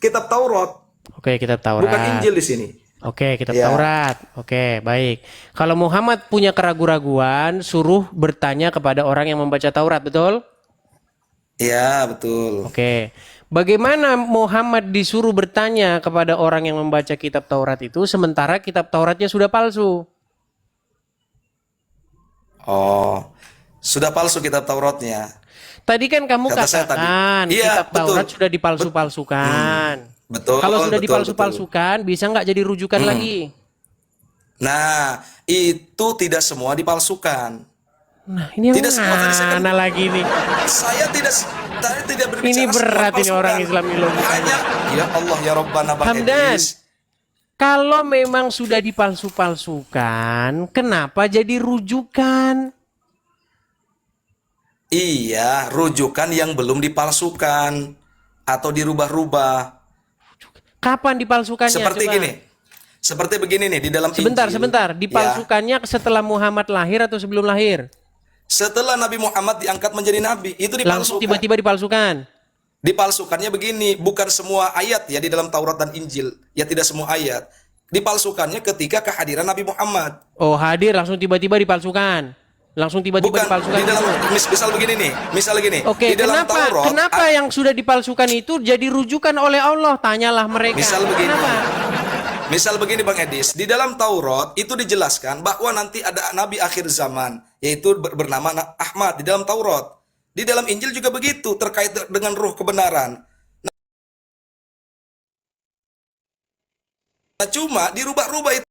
kitab Taurat. Oke, kitab Taurat. Bukan Injil di sini. Oke, kitab Ya. Taurat. Oke, baik. Kalau Muhammad punya keraguan-raguan, suruh bertanya kepada orang yang membaca Taurat, betul? Ya, betul. Oke. Bagaimana Muhammad disuruh bertanya kepada orang yang membaca kitab Taurat itu, sementara kitab Tauratnya sudah palsu? Oh, sudah palsu kitab Tauratnya. Tadi kan kamu Kata saya tadi. katakan Iya, kitab betul. Taurat sudah dipalsu-palsukan. Betul. Kalau sudah betul, dipalsu-palsukan, bisa nggak jadi rujukan lagi? Nah, itu tidak semua dipalsukan. Nah, ini yang Tidak semua, tadi saya kan- mana lagi nih? Saya tidak berbicara Ini berat semua ini orang palsukan. Islam ini logikanya. Hanya ya Allah ya Rabbana Bang Hamdan, Edis. kalau memang sudah dipalsu-palsukan, kenapa jadi rujukan? Iya, rujukan yang belum dipalsukan atau dirubah-rubah. Kapan dipalsukannya? Seperti Coba. gini. Seperti begini nih di dalam Sebentar, Injil. sebentar. Ya, Dipalsukannya setelah Muhammad lahir atau sebelum lahir? setelah Nabi Muhammad diangkat menjadi nabi, itu Langsung dipalsukan. tiba-tiba dipalsukan. Dipalsukannya begini, bukan semua ayat ya di dalam Taurat dan Injil. Ya tidak semua ayat. Dipalsukannya ketika kehadiran Nabi Muhammad. Oh, hadir langsung tiba-tiba dipalsukan. Langsung tiba-tiba Bukan dipalsukan di dalam gitu. misal begini nih, misal gini. Oke, Di dalam Taurat, kenapa yang sudah dipalsukan itu jadi rujukan oleh Allah? Tanyalah mereka. misal begini. Kenapa? Misal begini Bang Edis, di dalam Taurat itu dijelaskan bahwa nanti ada nabi akhir zaman, yaitu bernama Ahmad di dalam Taurat. Di dalam Injil juga begitu terkait dengan ruh kebenaran. Nah, cuma dirubah-rubah itu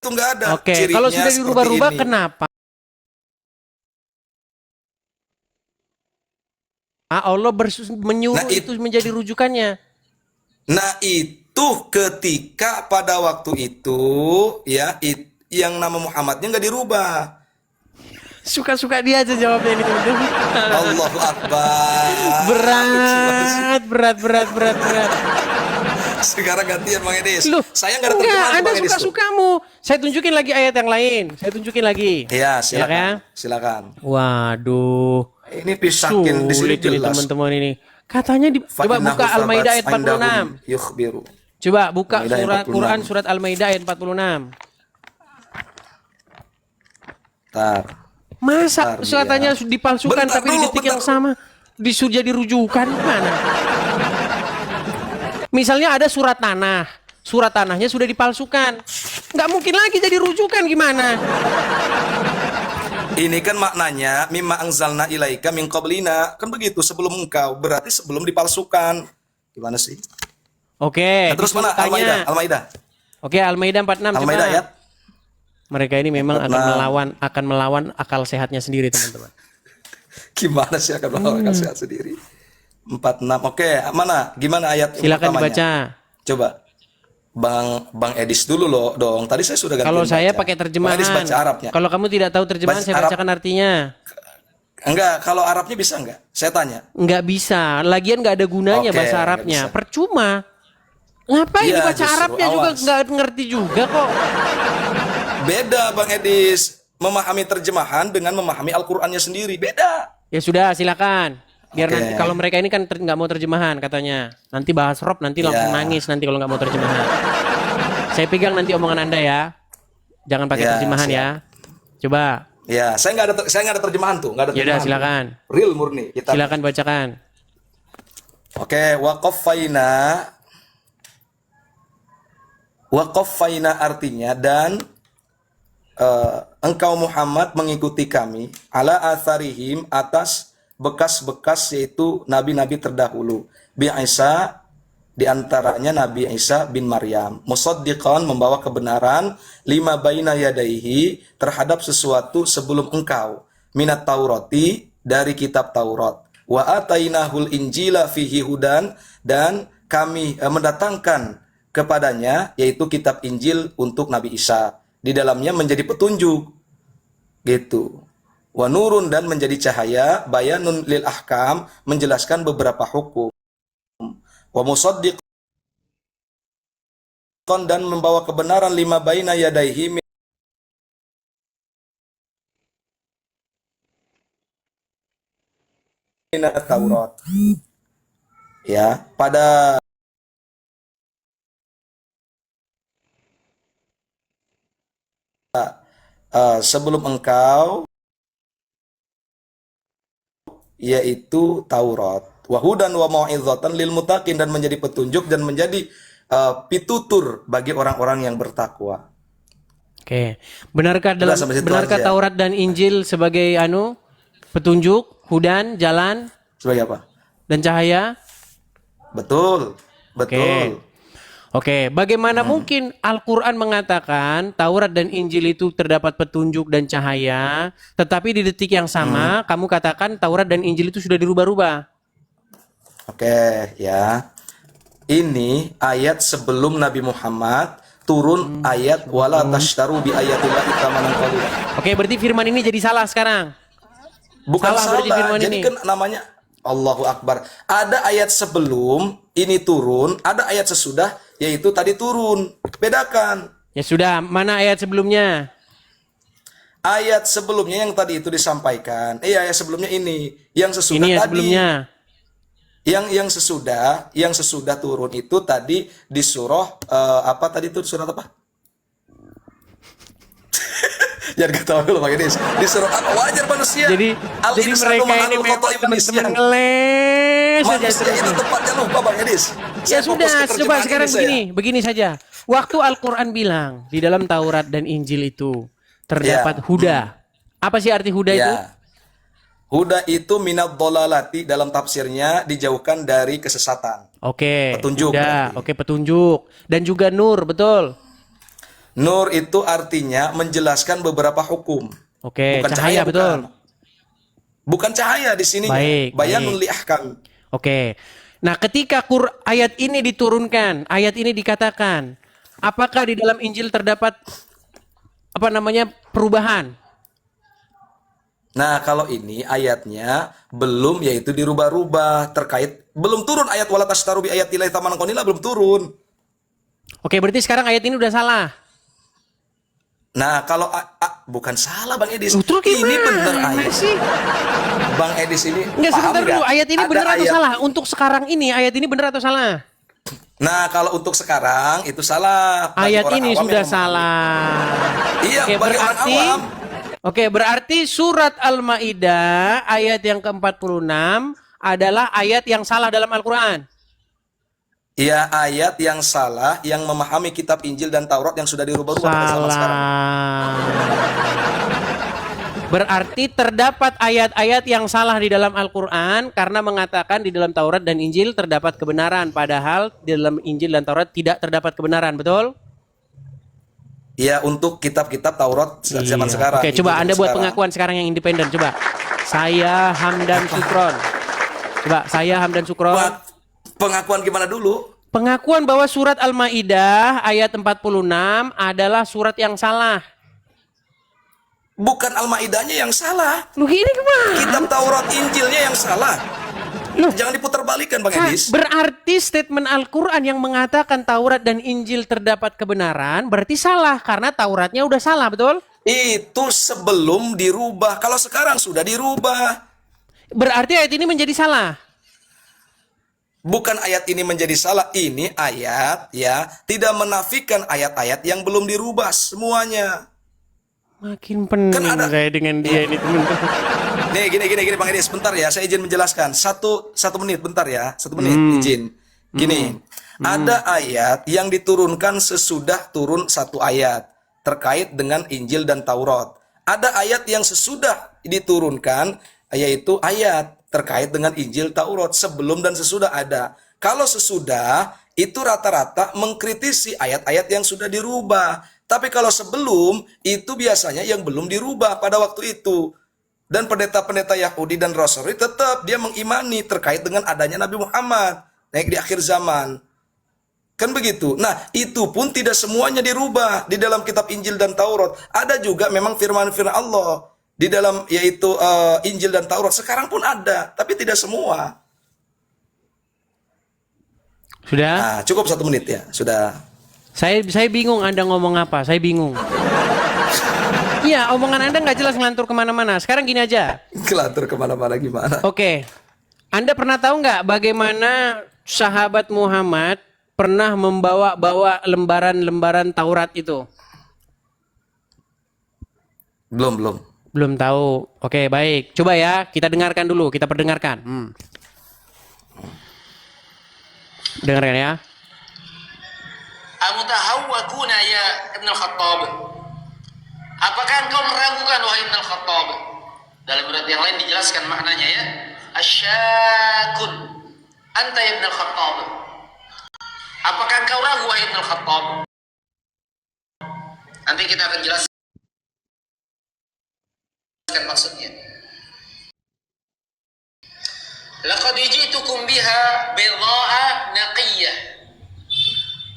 nggak ada. Oke, Cirinya kalau sudah seperti dirubah-rubah ini. kenapa? Allah menyuruh Nah, itu menjadi rujukannya. Nah, itu ketika pada waktu itu ya yang nama Muhammadnya nggak dirubah. Suka-suka dia aja jawabnya ini teman-teman. Allahu Akbar. Berat. Sekarang gantian Bang Edis. Loh, Saya nggak ada enggak, terjemahan Anda Bang Edis tuh. suka-sukamu. Saya tunjukin lagi ayat yang lain. Saya tunjukin lagi. Iya, Ya, kan? silakan. Waduh. Ini pisahin di sini Sulit ini jelas. teman-teman ini. Katanya coba buka Al-Maidah ayat 46. Yukhbiru. Coba buka Al-Maidah ayat surat 46. Quran surat Al-Maidah ayat 46. Tar. Masa Bentar, katanya ya. dipalsukan Bentar tapi di dulu, detik bentar yang sama disuruh jadi rujukan mana? Misalnya ada surat tanah. Surat tanahnya sudah dipalsukan. Nggak mungkin lagi jadi rujukan gimana? Ini kan maknanya mimma anzalna ilaika min qablina. Kan begitu sebelum engkau, berarti sebelum dipalsukan. Gimana sih? Oke. Nah, terus mana disuruh tanya. Al-Maidah? Oke, Al-Maidah 46 Al-Maidah coba. ayat. Mereka ini memang 46. akan melawan akal sehatnya sendiri, teman-teman. Gimana sih akan melawan akal sehat sendiri? 46. Oke, mana? Gimana ayat Silakan pertamanya? dibaca. Coba. Bang Edis dulu loh dong. Tadi saya sudah ganti. Kalau saya pakai terjemahan. Bang Edis baca Arabnya. Kalau kamu tidak tahu terjemahan, Baca saya Arab. bacakan artinya. Enggak, kalau Arabnya bisa enggak? Saya tanya. Nggak bisa. Lagian nggak ada gunanya Oke, bahasa nggak Arabnya. bisa. Percuma. Ngapain Iya, dibaca justru, Arabnya juga awas. nggak ngerti juga kok. Beda Bang Edis. Memahami terjemahan dengan memahami Al-Qur'annya sendiri. Beda. Ya sudah, silakan. Biar Oke. nanti kalau mereka ini kan nggak mau terjemahan katanya. Nanti bahas Rob nanti langsung Ya. nangis nanti kalau nggak mau terjemahan. Saya pegang nanti omongan Anda ya. Jangan pakai Ya, terjemahan siap. ya. Coba. Ya, saya nggak ada terjemahan tuh, nggak ada Ya udah, terjemahan. silakan. Real murni. Kita. Silakan bacakan. Oke, waqaffaina artinya dan engkau Muhammad mengikuti kami ala atharihim atas bekas-bekas yaitu nabi-nabi terdahulu bi Isa diantaranya Nabi Isa bin Maryam musaddiqan membawa kebenaran lima baina yadaihi terhadap sesuatu sebelum engkau minat Taurati dari kitab Taurat wa atainahul injila fihi hudan dan kami mendatangkan kepadanya yaitu kitab Injil untuk Nabi Isa di dalamnya menjadi petunjuk gitu wa nurun dan menjadi cahaya bayanun lil ahkam menjelaskan beberapa hukum wa musaddiqan dan membawa kebenaran lima baina yadaihi minat Taurat ya pada sebelum engkau yaitu Taurat wahudan wa mau'izatan lil muttaqin dan menjadi petunjuk dan menjadi pitutur bagi orang-orang yang bertakwa. Oke. Benarkah Udah, sampai situ benarkah aja. Taurat dan Injil sebagai petunjuk, hudan, jalan Sebagai apa? dan cahaya? Betul. Betul. Oke, bagaimana mungkin Al-Quran mengatakan Taurat dan Injil itu terdapat petunjuk dan cahaya, tetapi di detik yang sama kamu katakan Taurat dan Injil itu sudah dirubah-rubah? Oke, ya. Ini ayat sebelum Nabi Muhammad turun ayat wala tashtaru bi ayatillahi tsamanan qalila. Oke, berarti firman ini jadi salah sekarang. Bukan Salah berarti firman Jadi ini. kan namanya Allahu Akbar. Ada ayat sebelum ini turun, ada ayat sesudah yaitu tadi turun. Bedakan. Ya sudah, mana ayat sebelumnya? Ayat sebelumnya yang tadi itu disampaikan. Ayat sebelumnya ini, yang sesudah Ini ya tadi. sebelumnya. Yang sesudah turun itu tadi di surah apa tadi itu surat apa? Jangan ketawa dulu Bang Edis. Di surah apa? Wajar manusia. Jadi mereka ini memang teman-teman ngeles saja Manusia terus itu nih. tepatnya lupa Bang Edis. Ya Saya sudah, fokus ke coba terjemahan sekarang ini saya. begini saja. Waktu Al-Quran bilang di dalam Taurat dan Injil itu terdapat huda. Apa sih arti huda itu? Ya. Huda itu minad dolalati dalam tafsirnya dijauhkan dari kesesatan. Oke, Petunjuk huda. berarti. Oke, petunjuk. Dan juga nur, betul. Nur itu artinya menjelaskan beberapa hukum. Oke, Bukan cahaya, betul. Bukan cahaya di sini. Baik, Bayanul baik. li ahkam. Oke. Nah, ketika ayat ini diturunkan, ayat ini dikatakan, apakah di dalam Injil terdapat perubahan? Nah, kalau ini ayatnya belum yaitu dirubah-rubah terkait belum turun ayat wala tastaru bi ayatillahi tsamanan qalila belum turun. Oke, berarti sekarang ayat ini udah salah. Nah, kalau bukan salah Bang Edis. Terus Ini gimana benar ayat. sih? Bang Edis ini Enggak, paham sebentar dulu. nggak? Ayat ini Ada benar atau ayat- salah? Untuk sekarang ini, ayat ini benar atau salah? Nah, kalau untuk sekarang itu salah. Bagi Ayat orang ini awam sudah yang memahami. salah. Iya, Oke, bagi orang awam. Oke, berarti surat Al-Maidah ayat yang ke-46 adalah ayat yang salah dalam Al-Quran. Iya, ayat yang salah yang memahami kitab Injil dan Taurat yang sudah dirubah-rubah pada zaman sekarang. Salah. Berarti terdapat ayat-ayat yang salah di dalam Al-Quran karena mengatakan di dalam Taurat dan Injil terdapat kebenaran. Padahal di dalam Injil dan Taurat tidak terdapat kebenaran, betul? Iya, untuk kitab-kitab Taurat zaman Iya. sekarang. Oke, Injil coba zaman Anda buat sekarang. pengakuan sekarang yang independen. Coba. Saya Hamdan Sukron. Coba, saya Hamdan Sukron. Buat pengakuan gimana dulu? Pengakuan bahwa surat Al-Maidah ayat 46 adalah surat yang salah. Bukan Al-Maidahnya yang salah. Lu ini kemana? Kitab Taurat Injilnya yang salah. Loh. Jangan diputarbalikkan Bang Kak, Edis. berarti statement Al-Quran yang mengatakan Taurat dan Injil terdapat kebenaran berarti salah karena Tauratnya udah salah, betul? Itu sebelum dirubah. Kalau sekarang sudah dirubah. Berarti ayat ini menjadi salah. Bukan ayat ini menjadi salah. Ini ayat ya tidak menafikan ayat-ayat yang belum dirubah semuanya. Makin pening Kan ada- saya dengan dia ini, teman-teman. Nih gini Bang Edis, bentar ya, saya izin menjelaskan. Satu menit, bentar ya, 1 menit izin. Gini, ada ayat yang diturunkan sesudah turun satu ayat terkait dengan Injil dan Taurat. Ada ayat yang sesudah diturunkan, yaitu ayat terkait dengan Injil Taurat sebelum dan sesudah ada. Kalau sesudah itu rata-rata mengkritisi ayat-ayat yang sudah dirubah. Tapi kalau sebelum itu biasanya yang belum dirubah pada waktu itu. Dan pendeta-pendeta Yahudi dan Nasrani tetap dia mengimani terkait dengan adanya Nabi Muhammad naik di akhir zaman. Kan begitu. Nah, itu pun tidak semuanya dirubah di dalam kitab Injil dan Taurat. Ada juga memang firman-firman Allah di dalam yaitu Injil dan Taurat. Sekarang pun ada, tapi tidak semua. Sudah? Nah, cukup 1 menit ya, sudah. Saya bingung Anda ngomong apa, saya bingung. Iya, omongan Anda nggak jelas ngelantur kemana-mana. Sekarang gini aja. Kelantur kemana-mana gimana? Oke, Anda pernah tahu nggak bagaimana sahabat Muhammad pernah membawa lembaran-lembaran Taurat itu? Belum. Belum tahu. Oke, baik. Coba ya, kita dengarkan dulu, kita perdengarkan. Dengarkan ya. Amutahawwakuna ya Ibn al-Khattab. Apakah engkau meragukan wahai Ibn al-Khattab? Dalam berat yang lain dijelaskan maknanya ya. Asyakun anta ya Ibn al-Khattab. Apakah engkau ragu wahai Ibn al-Khattab? Nanti kita akan jelaskan maksudnya. Laqad ji'tukum biha bidha'a naqiyah.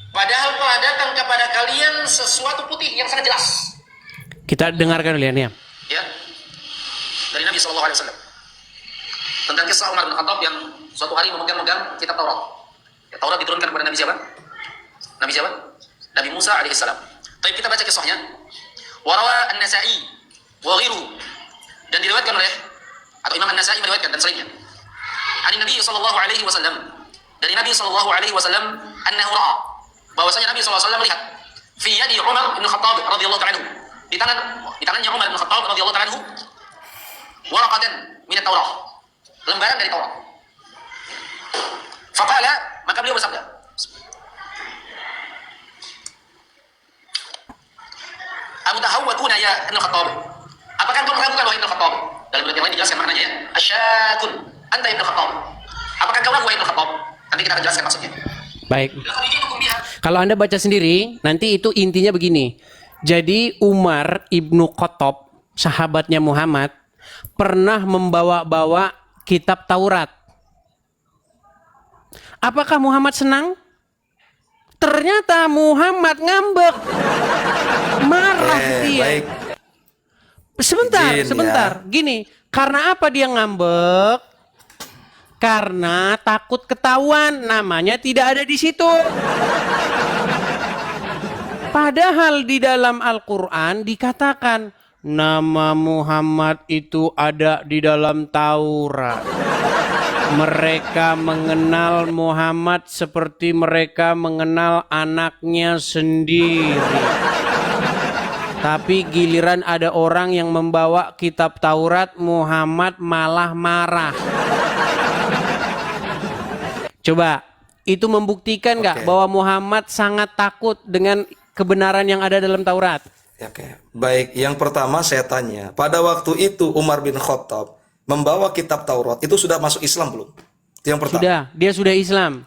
Padahal telah datang kepada kalian sesuatu putih yang sangat jelas. Kita dengarkan dulu ya. Ya. Dari Nabi sallallahu alaihi wasallam. tentang kisah Umar bin Khattab yang suatu hari memegang-megang kitab Taurat. Ya, Taurat diturunkan kepada Nabi siapa? Nabi siapa? Nabi Musa alaihissalam. Tapi kita baca kisahnya. Warawa An-Nasa'i wa ghiruhu, dan diriwayatkan oleh atau Imam An-Nasa'i meriwayatkan dan selainnya. Ani Nabi sallallahu alaihi wasallam, dari Nabi sallallahu alaihi wasallam, annahu ra'a, bahwasanya Nabi sallallahu alaihi wasallam melihat fi yadi Umar bin Khattab radhiyallahu ta'ala anhu, di tangannya Umar bin Khattab radhiyallahu ta'ala anhu, waraqatan min at-Taurah, lembaran dari Taurat. Faqala, maka beliau bersabda, Amutahawwakuna ya Ibnu Khattab, apakah engkau meragukan wahai Ibnu Khattab? Dalam riwayat yang lain dijelaskan maknanya ya, asyakun anta Ibnu Khattab, apakah engkau ragu wahai Ibnu Khattab? Nanti kita akan jelaskan maksudnya. Baik. Kalau Anda baca sendiri, nanti itu intinya begini. Jadi Umar ibnu Khattab, sahabatnya Muhammad, pernah membawa-bawa kitab Taurat. Apakah Muhammad senang? Ternyata Muhammad ngambek. Marah dia. Baik. Sebentar, Izin, sebentar. ya. Gini, karena apa dia ngambek? Karena takut ketahuan, namanya tidak ada di situ. Padahal di dalam Al-Quran dikatakan nama Muhammad itu ada di dalam Taurat. Mereka mengenal Muhammad seperti mereka mengenal anaknya sendiri. Tapi giliran ada orang yang membawa kitab Taurat, Muhammad malah marah. Coba, itu membuktikan nggak bahwa Muhammad sangat takut dengan kebenaran yang ada dalam Taurat? Oke. Baik, yang pertama saya tanya, pada waktu itu Umar bin Khattab membawa kitab Taurat, itu sudah masuk Islam belum? Itu yang pertama. Sudah, dia sudah Islam.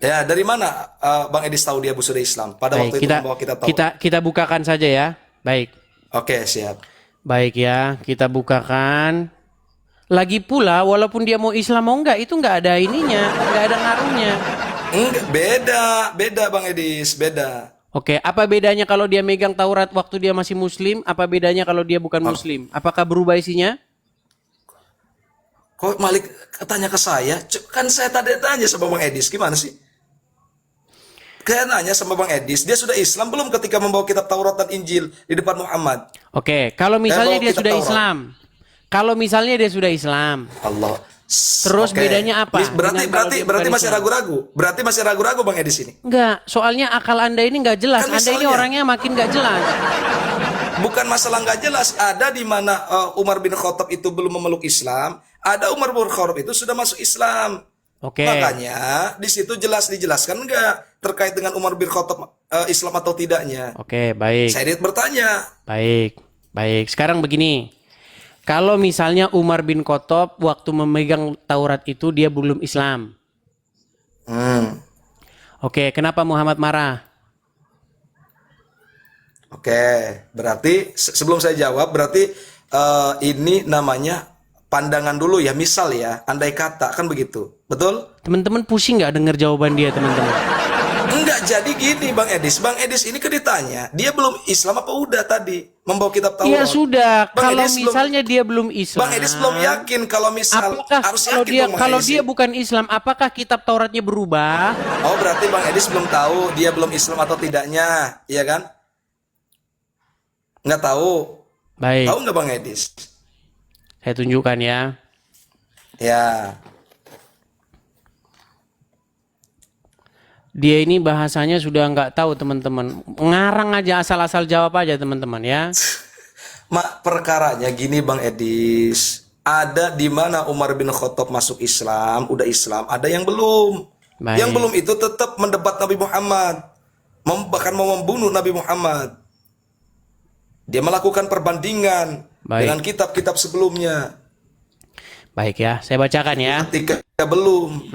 Ya, dari mana Bang Edis tahu dia sudah Islam? Pada Baik, waktu itu membawa kitab Taurat. kita bukakan saja ya. Baik. Oke, siap. Baik ya, kita bukakan. Lagi pula, walaupun dia mau Islam mau enggak, itu enggak ada ininya, enggak ada ngaruhnya. Enggak, beda Bang Edis, beda. Oke, apa bedanya kalau dia megang Taurat waktu dia masih Muslim? Apa bedanya kalau dia bukan Muslim? Apakah berubah isinya? Kok Malik tanya ke saya? Kan saya tadi tanya sama Bang Edis, gimana sih? Saya nanya sama Bang Edis, dia sudah Islam belum ketika membawa kitab Taurat dan Injil di depan Muhammad? Oke, kalau misalnya dia sudah Taurat. Islam. Kalau misalnya dia sudah Islam. Allah. Terus Oke. bedanya apa? Berarti masih ragu-ragu. Berarti masih ragu-ragu Bang Edis ini. Enggak, soalnya akal Anda ini enggak jelas. Kan Anda ini misalnya- orangnya makin enggak jelas. Bukan masalah nggak jelas, ada di mana Umar bin Khattab itu belum memeluk Islam, ada Umar bin Khattab itu sudah masuk Islam. Oke. Makanya di situ jelas dijelaskan nggak terkait dengan Umar bin Khattab Islam atau tidaknya. Oke, baik. Saya bertanya. Baik. Baik, sekarang begini. Kalau misalnya Umar bin Khattab waktu memegang Taurat itu dia belum Islam. Oke, kenapa Muhammad marah? Oke, berarti sebelum saya jawab, berarti ini namanya pandangan dulu ya, misal ya, andai kata, kan begitu, betul? Teman-teman pusing nggak dengar jawaban dia, teman-teman? Enggak, jadi gini Bang Edis ini kan ditanya, dia belum Islam apa udah tadi membawa kitab Taurat? Iya sudah, Bang kalau Edis misalnya dia belum Islam. Bang Edis belum yakin kalau misal Apakah harus kalau yakin dia dong, Bang kalau Edis. dia bukan Islam, apakah kitab Tauratnya berubah? Oh, berarti Bang Edis belum tahu dia belum Islam atau tidaknya, iya kan? Nggak tahu. Baik. Tahu nggak Bang Edis? Saya tunjukkan ya. Ya. Dia ini bahasanya sudah nggak tahu, teman-teman. Ngarang aja, asal-asal jawab aja, teman-teman ya. Perkaranya gini Bang Edis. Ada di mana Umar bin Khattab masuk Islam, udah Islam, ada yang belum. Baik. Yang belum itu tetap mendebat Nabi Muhammad. Bahkan mau membunuh Nabi Muhammad. Dia melakukan perbandingan dengan kitab-kitab sebelumnya. Baik ya, saya bacakan ya. Ketika belum.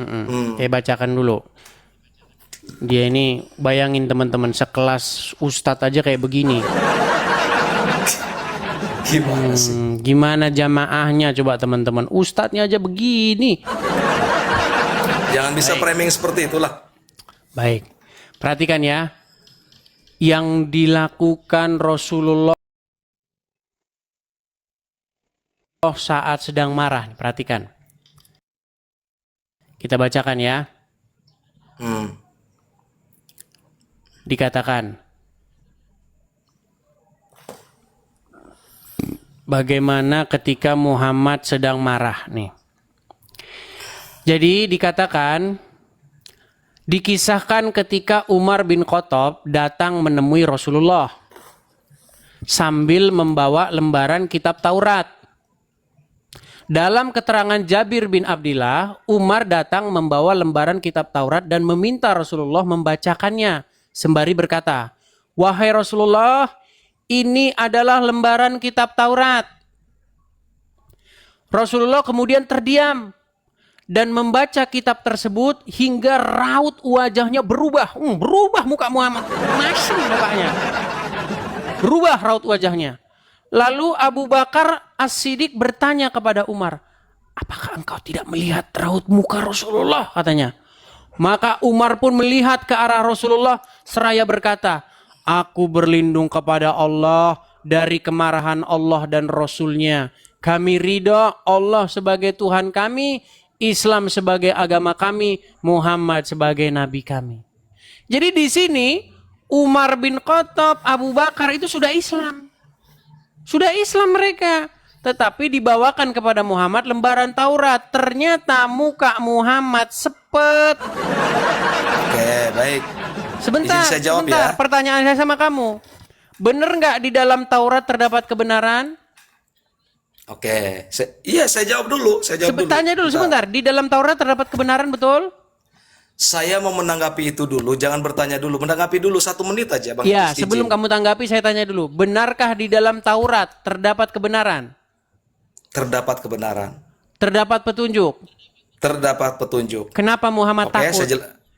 Saya bacakan dulu. Dia ini bayangin teman-teman, sekelas ustadz aja kayak begini. Gimana sih? Gimana jamaahnya coba teman-teman? Ustadznya aja begini. Jangan bisa framing seperti itulah. Baik, perhatikan ya. Yang dilakukan Rasulullah saat sedang marah. Perhatikan. Kita bacakan ya. Dikatakan, bagaimana ketika Muhammad sedang marah nih. Jadi dikatakan, dikisahkan ketika Umar bin Khattab datang menemui Rasulullah sambil membawa lembaran kitab Taurat. Dalam keterangan Jabir bin Abdillah, Umar datang membawa lembaran kitab Taurat dan meminta Rasulullah membacakannya sembari berkata, "Wahai Rasulullah, ini adalah lembaran kitab Taurat." Rasulullah kemudian terdiam dan membaca kitab tersebut hingga raut wajahnya berubah. Berubah muka Muhammad. Masih mukanya. Berubah raut wajahnya. Lalu Abu Bakar As-Siddiq bertanya kepada Umar, "Apakah engkau tidak melihat raut muka Rasulullah?" katanya. Maka Umar pun melihat ke arah Rasulullah seraya berkata, "Aku berlindung kepada Allah dari kemarahan Allah dan Rasulnya. Kami ridha Allah sebagai Tuhan kami, Islam sebagai agama kami, Muhammad sebagai nabi kami." Jadi di sini Umar bin Khattab, Abu Bakar itu sudah Islam. Sudah Islam mereka. Tetapi dibawakan kepada Muhammad lembaran Taurat. Ternyata muka Muhammad sepet. Oke, baik. Sebentar, Izin saya jawab sebentar. ya. Pertanyaan saya sama kamu. Benar nggak di dalam Taurat terdapat kebenaran? Oke, iya saya jawab dulu. Tanya dulu sebentar. Di dalam Taurat terdapat kebenaran, betul? Saya mau menanggapi itu dulu, jangan bertanya dulu. Menanggapi dulu 1 menit aja, Bang. Ya, Idris, sebelum izin. kamu tanggapi saya tanya dulu. Benarkah di dalam Taurat terdapat kebenaran? Terdapat kebenaran. Terdapat petunjuk? Terdapat petunjuk. Kenapa Muhammad Oke, takut?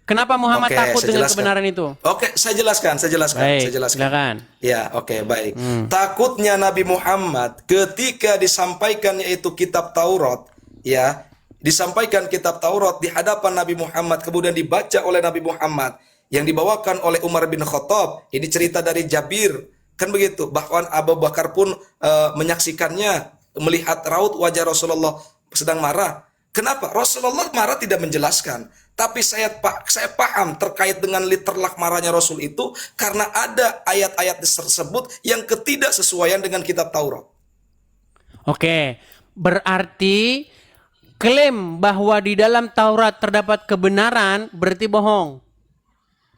Kenapa Muhammad Oke, takut saya dengan jelaskan. kebenaran itu? Oke, saya jelaskan. Baik, Saya jelaskan. silakan. Ya, oke, baik. Takutnya Nabi Muhammad ketika disampaikan yaitu kitab Taurat, ya, disampaikan kitab Taurat di hadapan Nabi Muhammad, kemudian dibaca oleh Nabi Muhammad, yang dibawakan oleh Umar bin Khattab. Ini cerita dari Jabir, kan begitu. Bahkan Abu Bakar pun menyaksikannya, melihat raut wajah Rasulullah sedang marah. Kenapa? Rasulullah marah tidak menjelaskan. Tapi saya paham terkait dengan literlak marahnya Rasul itu karena ada ayat-ayat tersebut yang ketidaksesuaian dengan kitab Taurat. Oke, berarti klaim bahwa di dalam Taurat terdapat kebenaran berarti bohong.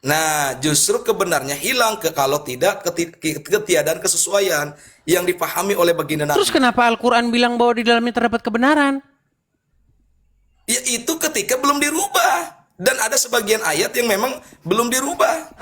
Nah, justru kebenarnya hilang kalau tidak ketiadaan kesesuaian yang dipahami oleh baginda Nabi. Terus kenapa Al-Quran bilang bahwa di dalamnya terdapat kebenaran? Ya itu ketika belum dirubah. Dan ada sebagian ayat yang memang belum dirubah.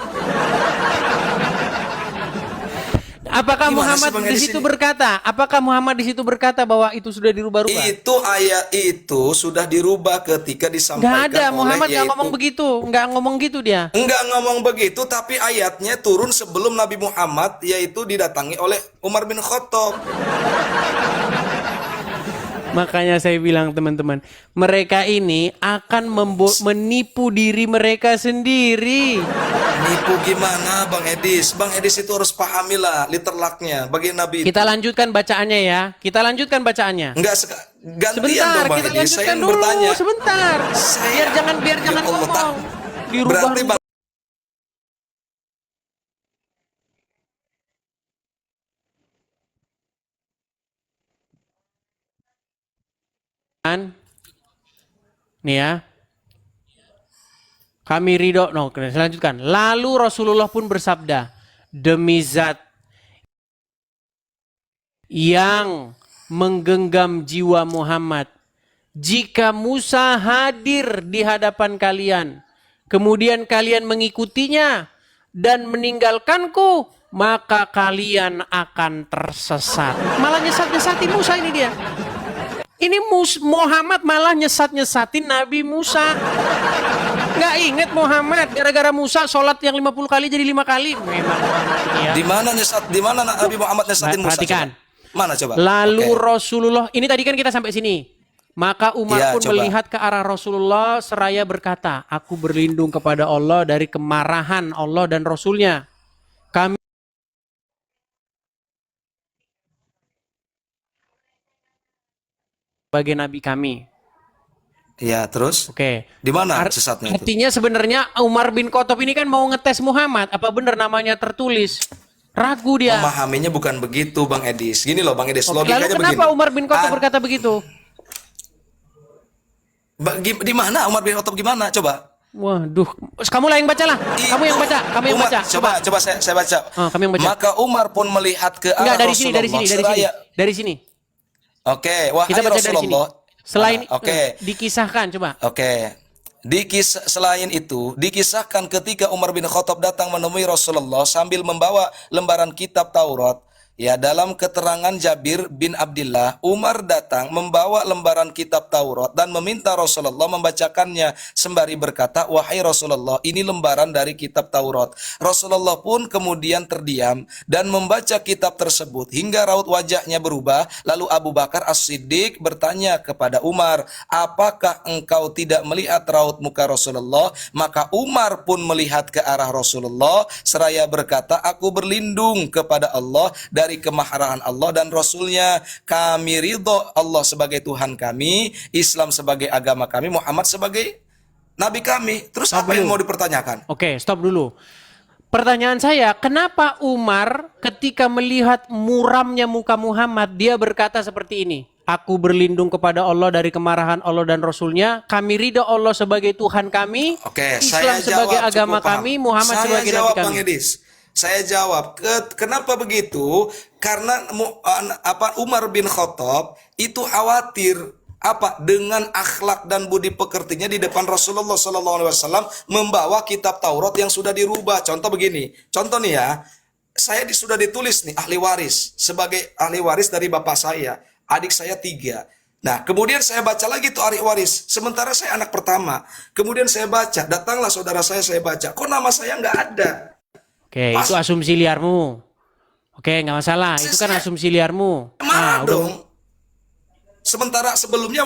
Apakah Gimana Muhammad sih, Bang di Edis situ ini? berkata? Apakah Muhammad di situ berkata bahwa itu sudah dirubah-rubah? Itu ayat itu sudah dirubah ketika disampaikan Nggak ada, Muhammad nggak yaitu- ngomong begitu, nggak ngomong gitu dia. Enggak ngomong begitu, tapi ayatnya turun sebelum Nabi Muhammad, yaitu didatangi oleh Umar bin Khattab. Makanya saya bilang teman-teman, mereka ini akan menipu diri mereka sendiri. Nipu gimana Bang Edis? Bang Edis itu harus pahamilah literlaknya bagi Nabi. Kita lanjutkan bacaannya ya. Kita lanjutkan bacaannya. Enggak gantian Sebentar, dong Bang kita Edis. Saya lanjutkan yang dulu. bertanya. Sebentar. Biar jangan Ya Allah, ngomong. Dirubah. Berarti Bang Nih ya. Kami ridho. Saya lanjutkan. Lalu Rasulullah pun bersabda, demi zat yang menggenggam jiwa Muhammad, jika Musa hadir di hadapan kalian, kemudian kalian mengikutinya dan meninggalkanku, maka kalian akan tersesat. Malah nyesat-nyesatin Musa ini dia. Ini Muhammad malah nyesat-nyesatin Nabi Musa. Nggak inget Muhammad gara-gara Musa sholat yang 50 kali jadi 5 kali. Memang ya. di mana Nabi Muhammad nyesatin Musa? Perhatikan. Coba? Mana coba? Lalu Oke. Rasulullah, ini tadi kan kita sampai sini. Maka Umar Iya, pun coba. melihat ke arah Rasulullah seraya berkata, aku berlindung kepada Allah dari kemarahan Allah dan Rasulnya. Kami sebagai nabi kami. Ya, terus? Oke. Di mana sesatnya itu? Artinya sebenarnya Umar bin Khattab ini kan mau ngetes Muhammad, apa benar namanya tertulis? Ragu dia. Memahaminya bukan begitu, Bang Edis. Gini loh, Bang Edis, Oke, logikanya lalu begini. kenapa Umar bin Khattab berkata begitu? Di mana Umar bin Khattab gimana? Coba. Waduh, kamu lah yang baca lah. Kamu yang baca, kamu yang baca. Coba saya baca. Kamu yang baca. Maka Umar pun melihat ke arah Enggak, dari Rasulullah. dari sini. Oke, wahai Kita baca dari sini. Rasulullah. Selain Oke. dikisahkan coba. Oke. Selain itu, dikisahkan ketika Umar bin Khattab datang menemui Rasulullah sambil membawa lembaran kitab Taurat. Ya, dalam keterangan Jabir bin Abdullah, Umar datang membawa lembaran kitab Taurat dan meminta Rasulullah membacakannya sembari berkata, "Wahai Rasulullah, ini lembaran dari kitab Taurat." Rasulullah pun kemudian terdiam dan membaca kitab tersebut hingga raut wajahnya berubah. Lalu Abu Bakar As-Siddiq bertanya kepada Umar, "Apakah engkau tidak melihat raut muka Rasulullah?" Maka Umar pun melihat ke arah Rasulullah seraya berkata, "Aku berlindung kepada Allah dari kemarahan Allah dan Rasulnya. Kami ridho Allah sebagai Tuhan kami, Islam sebagai agama kami, Muhammad sebagai Nabi kami." Terus apa yang mau dipertanyakan? Oke, stop dulu. Pertanyaan saya, kenapa Umar ketika melihat muramnya muka Muhammad, dia berkata seperti ini? Aku berlindung kepada Allah dari kemarahan Allah dan Rasulnya. Kami ridho Allah sebagai Tuhan kami, Oke, Islam saya sebagai jawab, agama cukup paham. kami, Muhammad Saya sebagai jawab, Nabi kami. Bang Edis. Saya jawab, kenapa begitu? Karena Umar bin Khattab itu khawatir dengan akhlak dan budi pekertinya di depan Rasulullah SAW membawa kitab Taurat yang sudah dirubah. Contoh begini, contoh nih ya, sudah ditulis nih ahli waris sebagai ahli waris dari bapak saya, adik saya 3. Nah, kemudian saya baca lagi tuh ahli waris. Sementara saya anak pertama. Kemudian saya baca, datanglah saudara saya baca. Kok nama saya nggak ada? Oke, itu asumsi liarmu. Oke, nggak masalah. Itu kan asumsi liarmu. Marah dong. Sementara sebelumnya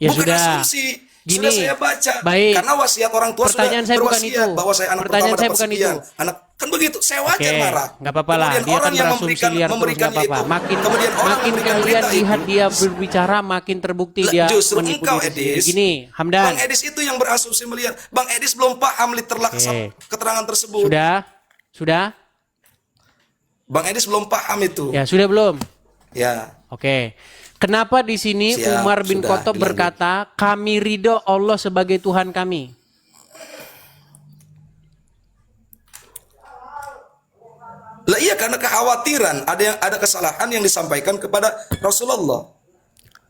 ya bukan sudah. asumsi. Gini, Sudah saya baca. baik. Karena wasiat orang tua Pertanyaan saya sudah bukan berwasiat itu. bahwa saya anak Pertanyaan pertama saya dapat bukan sekian. itu. Kan begitu. Saya wajar Oke, marah. nggak apa-apa lah. Kemudian Dia orang kan yang berasumsi liar terus, nggak memberikannya apa-apa. itu. Makin Kemudian orang kalian memberikan berita lihat itu. dia berbicara, makin terbukti dia Justru menipu engkau, diri sendiri. Edis. Gini, Hamdan. Bang Edis itu yang berasumsi melihat. Bang Edis belum paham literlah keterangan tersebut. Sudah? Bang Edis belum paham itu. Ya, sudah belum? Ya. Oke. Kenapa di sini Siap, Umar bin sudah, Khattab dilanjut. berkata, "Kami ridho Allah sebagai Tuhan kami"? Lah iya, karena kekhawatiran ada kesalahan yang disampaikan kepada Rasulullah.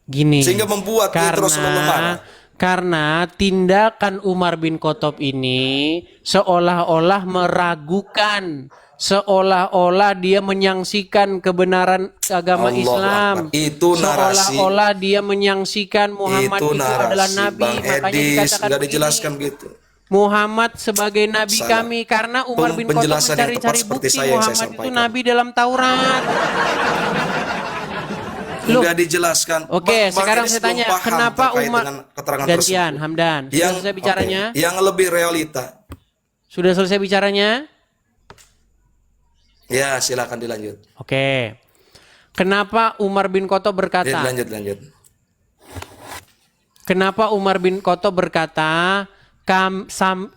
Gini. Sehingga membuat Rasulullah marah. Karena tindakan Umar bin Khattab ini seolah-olah meragukan, seolah-olah dia menyaksikan kebenaran agama Allahu Islam. Akbar. Itu narasi. Seolah-olah dia menyaksikan Muhammad itu adalah nabi. Bang Makanya Edis dikatakan nggak begini, dijelaskan gitu. Muhammad sebagai nabi Salah. kami, karena Umar bin Khattab Penjelasan yang tepat mencari-cari seperti bukti saya yang saya Muhammad itu sampaikan. nabi dalam Taurat. Nggak dijelaskan. Oke, Bang sekarang Edis saya tanya, belum paham kenapa terkait Umar dengan keterangan gantian tersebut. Hamdan? Sudah selesai bicaranya? Oke, yang lebih realita. Sudah selesai bicaranya? Ya, silakan dilanjut. Oke. Kenapa Umar bin Khattab berkata? Lanjut. Kenapa Umar bin Khattab berkata,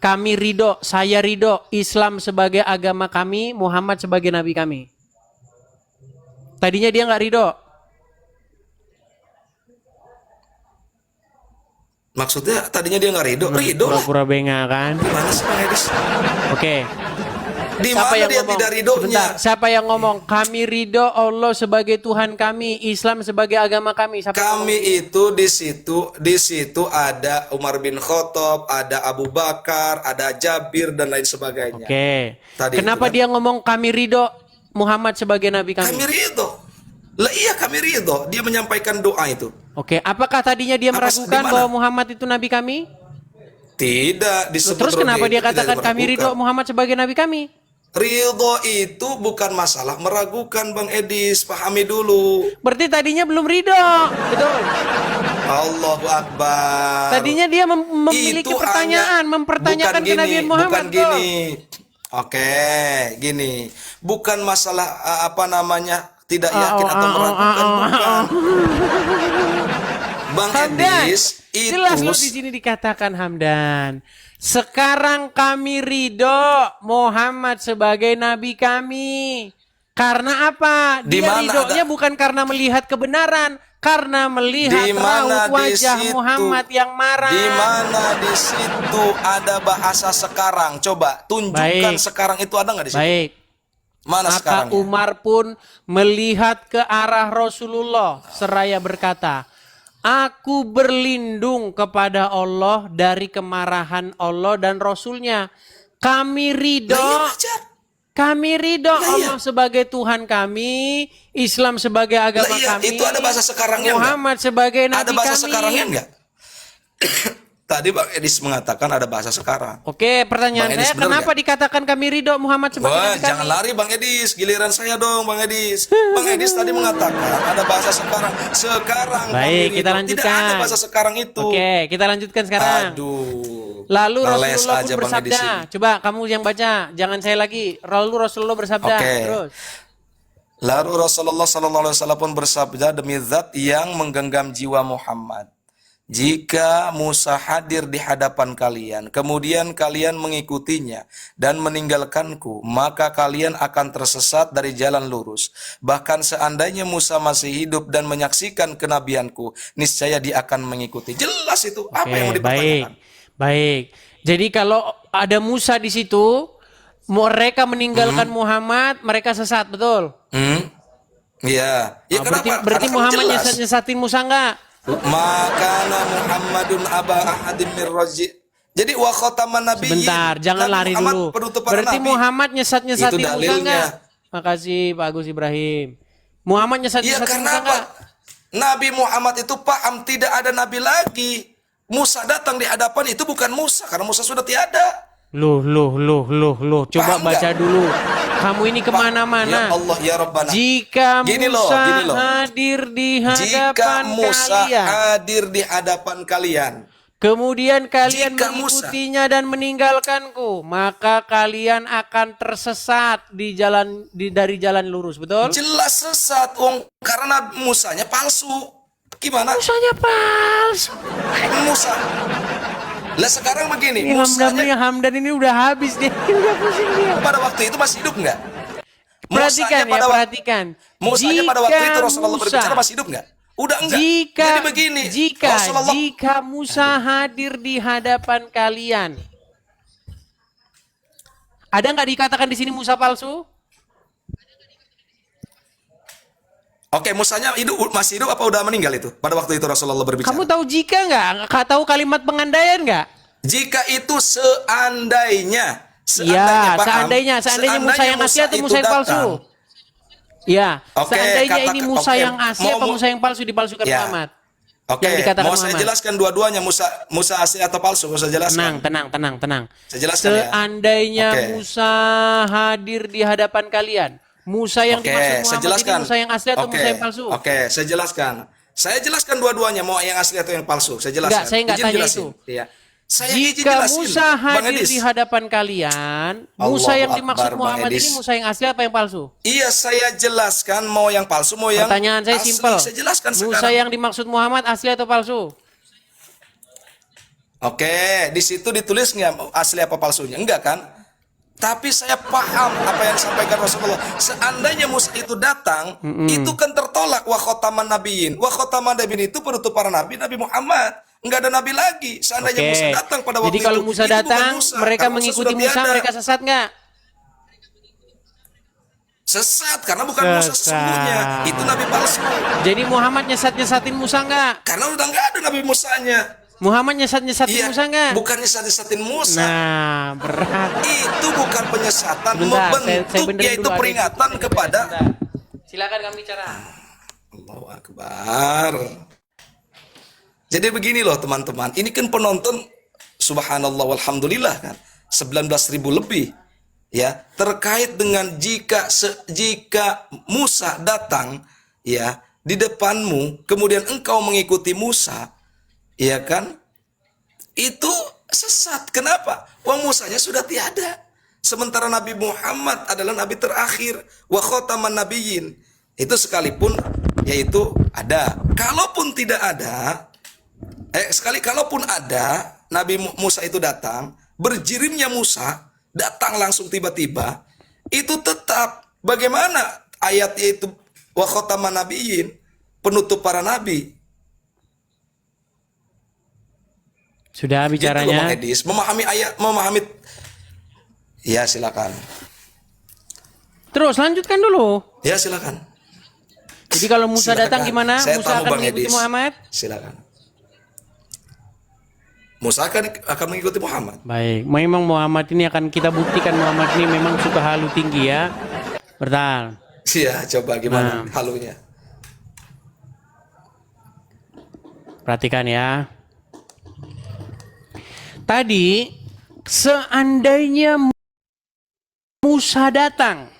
kami ridho, saya ridho, Islam sebagai agama kami, Muhammad sebagai nabi kami. Tadinya dia nggak ridho. Maksudnya tadinya dia nggak ridho lah. Pura-pura benga kan? Gimana sih Bang Edis? Oke. Di Siapa mana yang dia ngomong? tidak ridhonya? Sebentar, siapa yang ngomong? Kami ridho Allah sebagai Tuhan kami, Islam sebagai agama kami. Siapa yang Kami itu di situ ada Umar bin Khattab, ada Abu Bakar, ada Jabir dan lain sebagainya. Oke. Tadi Kenapa itu kan? dia ngomong kami ridho Muhammad sebagai nabi kami? Kami ridho. Lah iya, kami ridho. Dia menyampaikan doa itu. Oke, apakah tadinya dia Apa- meragukan di mana? bahwa Muhammad itu nabi kami? Tidak disebut. Terus kenapa dia itu tidak katakan kami ridho meragukan. Muhammad sebagai nabi kami? Ridho itu bukan masalah meragukan, Bang Edis. Pahami dulu. Berarti tadinya belum ridho, betul? Allahu Akbar. Tadinya dia memiliki Itu pertanyaan, hanya- mempertanyakan bukan gini, kenabian Muhammad. Bukan betul? gini. Oke, gini. Bukan masalah tidak yakin atau meragukan, bukan. Bang Hamdan, Edis, itu jelas loh di sini dikatakan Hamdan. Sekarang kami ridho Muhammad sebagai nabi kami. Karena apa? Di Dia mana ridhonya ada- bukan karena melihat kebenaran, karena melihat Di mana raut di wajah situ? Muhammad yang marah. Di mana di situ ada bahasa sekarang? Coba tunjukkan Baik. sekarang itu ada nggak di situ? Baik. Mana Maka sekarang? Umar pun melihat ke arah Rasulullah seraya berkata, aku berlindung kepada Allah dari kemarahan Allah dan Rasulnya. Kami ridho, kami ridho Allah sebagai Tuhan kami, Islam sebagai agama kami. Itu ada bahasa sekarangnya nggak? Muhammad sebagai nabi Ada bahasa kami. sekarangnya enggak? Tadi Bang Edis mengatakan ada bahasa sekarang. Oke, pertanyaan Bang Edis, saya, benar kenapa dikatakan kami ridho Muhammad sebagai Wah, nabi kami? jangan lari Bang Edis, giliran saya dong Bang Edis. Bang Edis tadi mengatakan ada bahasa sekarang. Sekarang Baik, kami kita ridho. lanjutkan. Tidak ada bahasa sekarang itu. Oke, kita lanjutkan sekarang. Aduh. Lalu Ngeles Rasulullah aja pun Bang Edis bersabda, ini. coba kamu yang baca, jangan saya lagi. Lalu Rasulullah bersabda, Oke. terus. Lalu Rasulullah SAW pun bersabda, demi zat yang menggenggam jiwa Muhammad. Jika Musa hadir di hadapan kalian, kemudian kalian mengikutinya dan meninggalkanku, maka kalian akan tersesat dari jalan lurus. Bahkan seandainya Musa masih hidup dan menyaksikan kenabianku, niscaya dia akan mengikuti. Jelas itu. Apa yang mau Oke, dipertanyakan? baik. Jadi kalau ada Musa di situ, mereka meninggalkan Muhammad, mereka sesat, betul? Iya. Ya, kenapa? Berarti Karena kan Muhammad jelas. nyesatin Musa enggak? Makana Muhammadun aba ahadim min raji. Jadi wa khataman nabiyyin. Sebentar, jangan Nabi lari Muhammad dulu. penutup para Berarti nabi. Muhammad nyesat-nyesatin Itu Musa dalilnya. enggak? Makasih Pak Agus Ibrahim. Muhammad Iya, nyesat-nyesatin karena Musa apa? enggak? Nabi Muhammad itu paham tidak ada nabi lagi. Musa datang di hadapan itu bukan Musa karena Musa sudah tiada. Loh. Coba Paham baca nggak? dulu. Kamu ini Ya kemana-mana. Allah ya Rabbana. Jika Gini loh, Musa gini loh. hadir di Jika hadapan Musa kalian, hadir di hadapan kalian, kemudian kalian Jika Musa- mengikutinya dan meninggalkanku, maka kalian akan tersesat dari jalan lurus, betul? jelas sesat karena Musanya palsu. Gimana? Musanya palsu. Musa. Lah sekarang begini, Ini Hamdan ini udah habis dia, udah pusing dia. pada waktu itu masih hidup nggak? Perhatikan ya, perhatikan. Musanya pada waktu Jika itu Rasulullah Musa- berbicara masih hidup nggak? Udah enggak. Jika Jadi begini, Rasulullah jika Musa hadir di hadapan kalian, ada nggak dikatakan di sini Musa palsu? Oke, Musanya masih hidup apa udah meninggal itu? Pada waktu itu Rasulullah berbicara. Kamu tahu jika nggak tahu kalimat pengandaian nggak? Jika itu seandainya Iya, paham? seandainya Musa yang asli atau itu Musa yang palsu? datang. Iya, Oke, seandainya ini Musa oke. yang asli apa Musa yang palsu dipalsukan Ya. Muhammad? Oke, Yang dikatakan mau saya Muhammad. jelaskan dua-duanya Musa asli atau palsu? Mau saya jelaskan. Tenang. Saya jelaskan ya. Seandainya Oke. Musa hadir di hadapan kalian, Musa yang Oke, dimaksud saya Muhammad jelaskan. ini Musa yang asli atau Oke, Musa yang palsu? Oke, saya jelaskan. Saya jelaskan dua-duanya, mau yang asli atau yang palsu. Saya jelaskan. Enggak, saya enggak Izin tanya jelasin. itu. Iya. Saya izin Jika jelasin, Musa Bang hadir Edis. di hadapan kalian, Allahu Musa yang dimaksud Akbar, Bang Muhammad Edis. ini Musa yang asli apa yang palsu? Iya, saya jelaskan mau yang palsu, mau yang Pertanyaan saya asli. simpel. Saya jelaskan Musa sekarang. yang dimaksud Muhammad asli atau palsu? Oke, di situ ditulis nggak asli apa palsunya? Enggak kan? Tapi saya paham apa yang disampaikan Rasulullah. Seandainya Musa itu datang, itu kan tertolak wa khotaman nabiyyin. Wa khotaman nabiyyin itu penutup para nabi, Nabi Muhammad. Enggak ada nabi lagi. Seandainya Oke. Musa datang pada waktu Jadi kalau itu, Musa itu bukan datang, Musa, mereka karena mengikuti sudah Musa, tiada. mereka sesat nggak? Sesat karena bukan Musa Sesat. sesungguhnya. Itu nabi palsu. Jadi Muhammad nyesat-nyesatin Musa nggak? Karena udah nggak ada nabi Musanya. Muhammad nyesat-nyesatin Iya, Musa nggak? bukan nyesat-nyesatin Musa. Nah, berat. Itu bukan penyesatan, Sebentar, saya membentuk benerin yaitu dulu, ada yang peringatan sebentar. kepada Silakan kamu bicara. Allahu Akbar. Jadi begini loh teman-teman, ini kan penonton subhanallah walhamdulillah kan 19.000 lebih ya, terkait dengan jika Musa datang ya di depanmu kemudian engkau mengikuti Musa, ya kan? Itu sesat. Kenapa? Wong Musanya sudah tiada. Sementara Nabi Muhammad adalah nabi terakhir, wa khotaman nabiyyin. Itu sekalipun yaitu ada. Kalaupun tidak ada, Sekali kalaupun ada Nabi Musa itu datang, berjirimnya Musa datang langsung tiba-tiba, itu tetap bagaimana ayatnya itu wa khataman nabiyyin, penutup para nabi. Sudah Gitu loh, bicaranya. Bang Edis. Memahami ayat, memahami. Ya silakan. Terus lanjutkan dulu. Ya silakan. Jadi kalau Musa Silakan. datang gimana? Saya Musa tamu akan Bang mengikuti Edis. Muhammad? Silakan. Musa akan mengikuti Muhammad. Baik, memang Muhammad ini akan kita buktikan Muhammad ini memang suka halu tinggi ya. Bertal. Iya, coba gimana halunya. Perhatikan ya. Tadi seandainya Musa datang,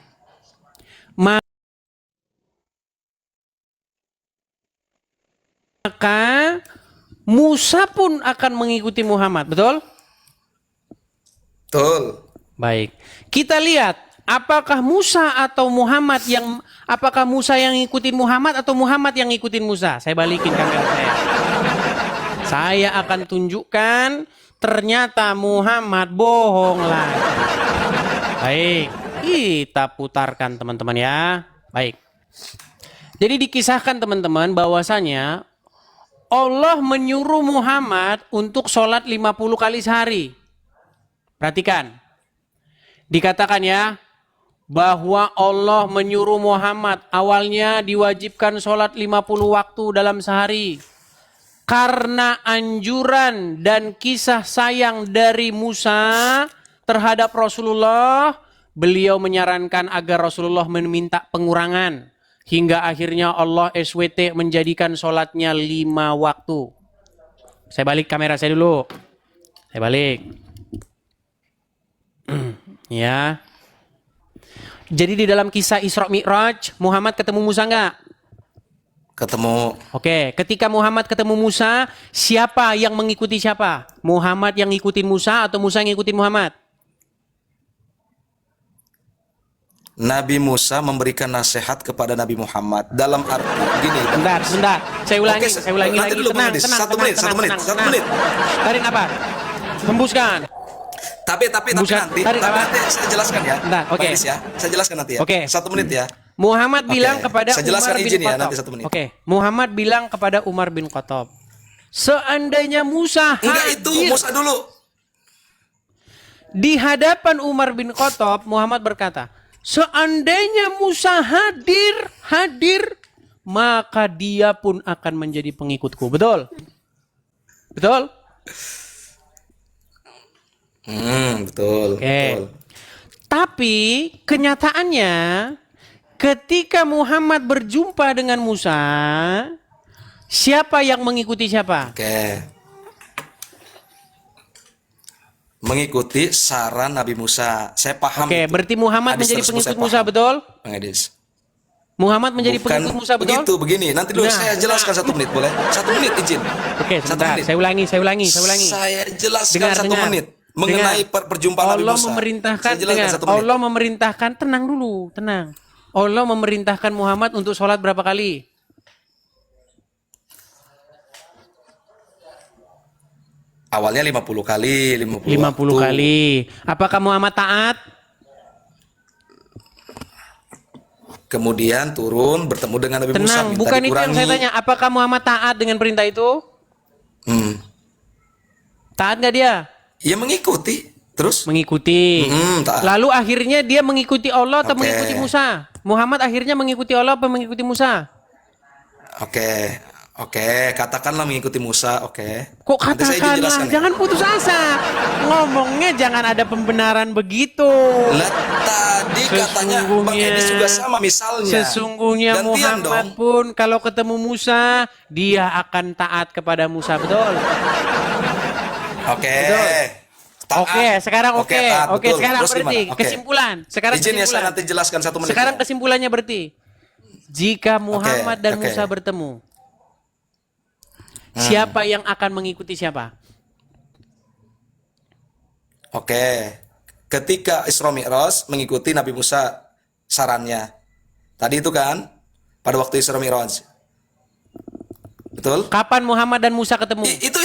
maka Musa pun akan mengikuti Muhammad, betul? Betul. Baik. Kita lihat apakah Musa atau Muhammad yang apakah Musa yang ngikutin Muhammad atau Muhammad yang ngikutin Musa? Saya balikin kamera saya. Saya akan tunjukkan ternyata Muhammad bohong lagi. Baik, kita putarkan teman-teman ya. Baik. Jadi dikisahkan teman-teman bahwasanya Allah menyuruh Muhammad untuk sholat 50 kali sehari. Perhatikan. Dikatakan ya, bahwa Allah menyuruh Muhammad awalnya diwajibkan sholat 50 waktu dalam sehari. Karena anjuran dan kisah sayang dari Musa terhadap Rasulullah, beliau menyarankan agar Rasulullah meminta pengurangan. Hingga akhirnya Allah SWT menjadikan sholatnya 5 waktu. Saya balik kamera saya dulu. Saya balik. Ya. Jadi di dalam kisah Isra Mi'raj, Muhammad ketemu Musa enggak? Ketemu. Oke, ketika Muhammad ketemu Musa, siapa yang mengikuti siapa? Muhammad yang ngikutin Musa atau Musa yang ngikutin Muhammad? Nabi Musa memberikan nasihat kepada Nabi Muhammad dalam arti gini. Bentar. Saya ulangi, Oke, saya ulangi nanti lagi. dulu, Bang Tenang, Edis. tenang, Satu menit. Tarik nafas. Hembuskan. Tapi Bukan, nanti tarik apa? nanti saya jelaskan ya. Bentar, oke. Bang Edis ya. Saya jelaskan nanti ya. Oke. 1 menit ya. Muhammad Oke, bilang kepada saya jelaskan Umar bin izin ya, Khattab. nanti 1 menit. Oke, Muhammad bilang kepada Umar bin Khattab, seandainya Musa Enggak itu, hadir Musa dulu. di hadapan Umar bin Khattab, Muhammad berkata, seandainya Musa hadir, maka dia pun akan menjadi pengikutku. Betul? Betul? Betul. Oke. Betul. Tapi kenyataannya ketika Muhammad berjumpa dengan Musa, siapa yang mengikuti siapa? Oke. Mengikuti saran Nabi Musa. Saya paham. Oke, itu. berarti Muhammad Hadis menjadi tersebut pengikut saya Musa, paham, betul? Bang Edis. Muhammad menjadi Bukan pengikut Musa, betul? begitu, begini. Nanti dulu saya jelaskan 1 menit, boleh? 1 menit izin. Oke, 1 sebentar. menit. Saya ulangi. Saya jelaskan 1 menit mengenai perjumpaan Nabi Allah Musa. memerintahkan, Saya jelaskan dengar, 1 menit. Allah memerintahkan, tenang dulu, tenang. Allah memerintahkan Muhammad untuk sholat berapa kali? Awalnya 50 kali, 50 50 waktu. kali. Apakah Muhammad taat? Kemudian turun bertemu dengan Nabi Musa. Tenang, minta bukan itu yang dikurangi. saya tanya. Apakah Muhammad taat dengan perintah itu? Taat nggak dia? Ya mengikuti. Terus? Mengikuti. Taat. Lalu akhirnya dia mengikuti Allah atau Oke. mengikuti Musa? Muhammad akhirnya mengikuti Allah atau mengikuti Musa? Oke, katakanlah mengikuti Musa, oke. Kok Nanti saya izin katakanlah, jelaskan ya. jangan putus asa. Ngomongnya jangan ada pembenaran begitu. Lah, tadi katanya Bang Edis juga sama misalnya. Sesungguhnya Gantian Muhammad dong. pun kalau ketemu Musa, dia akan taat kepada Musa, betul? Oke. Betul. Taat. Oke, sekarang oke. taat, Oke, betul. sekarang Terus berarti gimana? Oke. kesimpulan. Sekarang Izin ya, kesimpulan. saya nanti jelaskan 1 menit. Sekarang ya. kesimpulannya berarti jika Muhammad dan oke. Musa bertemu, siapa yang akan mengikuti siapa? Oke. Ketika Isra Mi'raj mengikuti Nabi Musa sarannya. Tadi itu kan pada waktu Isra Mi'raj. Betul? Kapan Muhammad dan Musa ketemu? Itu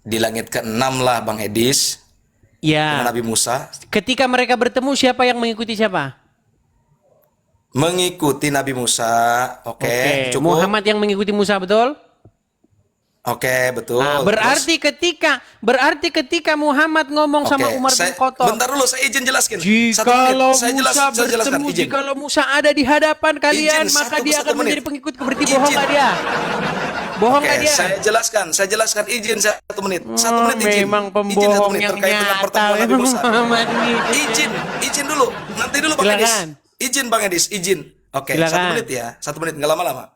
Di langit ke-6 lah Bang Edis. Ya. Dengan Nabi Musa. Ketika mereka bertemu, siapa yang mengikuti siapa? Mengikuti Nabi Musa. Oke, cukup. Muhammad yang mengikuti Musa, betul? Oke, betul. Nah, berarti ketika Muhammad ngomong sama Umar bin Khattab. Bentar dulu, saya izin jelaskan. Jikalau Saya Musa jelaskan, bertemu, izin. jikalau Musa ada di hadapan kalian, maka dia akan menjadi pengikut. Berarti bohong nggak dia? Bohong nggak dia? Saya jelaskan, izin 1 menit. 1 menit izin. Memang Izin 1 pembohong menit yang terkait dengan pertemuan nyata Nabi Musa. Muhammad ini. Izin dulu. Nanti dulu Bang Edis. Silakan. Izin Bang Edis, izin. Oke, Silakan. 1 menit ya. 1 menit, nggak lama-lama.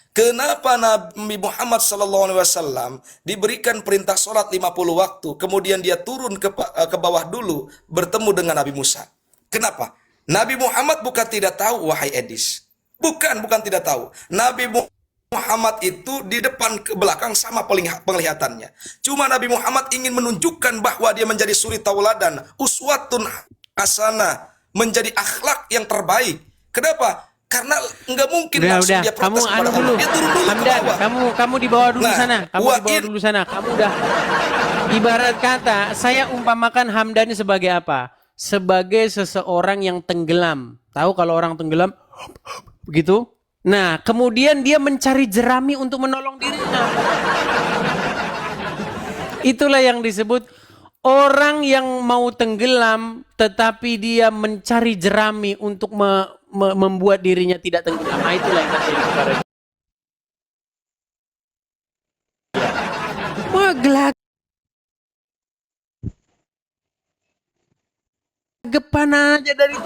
Kenapa Nabi Muhammad SAW diberikan perintah sholat 50 waktu, kemudian dia turun ke bawah dulu bertemu dengan Nabi Musa? Kenapa? Nabi Muhammad bukan tidak tahu, wahai Edis. Bukan tidak tahu. Nabi Muhammad itu di depan ke belakang sama penglihatannya. Cuma Nabi Muhammad ingin menunjukkan bahwa dia menjadi suri tauladan, uswatun hasanah, menjadi akhlak yang terbaik. Kenapa? Karena nggak mungkin langsung dia protes kepada Allah. Dia turun dulu ke bawah. Kamu di bawah dulu sana. Kamu udah ibarat kata, saya umpamakan Hamdani sebagai apa? Sebagai seseorang yang tenggelam. Tahu kalau orang tenggelam begitu? Nah, kemudian dia mencari jerami untuk menolong dirinya. Itulah yang disebut orang yang mau tenggelam tetapi dia mencari jerami untuk membuat dirinya tidak tenggelam. Nah, itulah yang terjadi kepada dia. Maglak gepan aja dari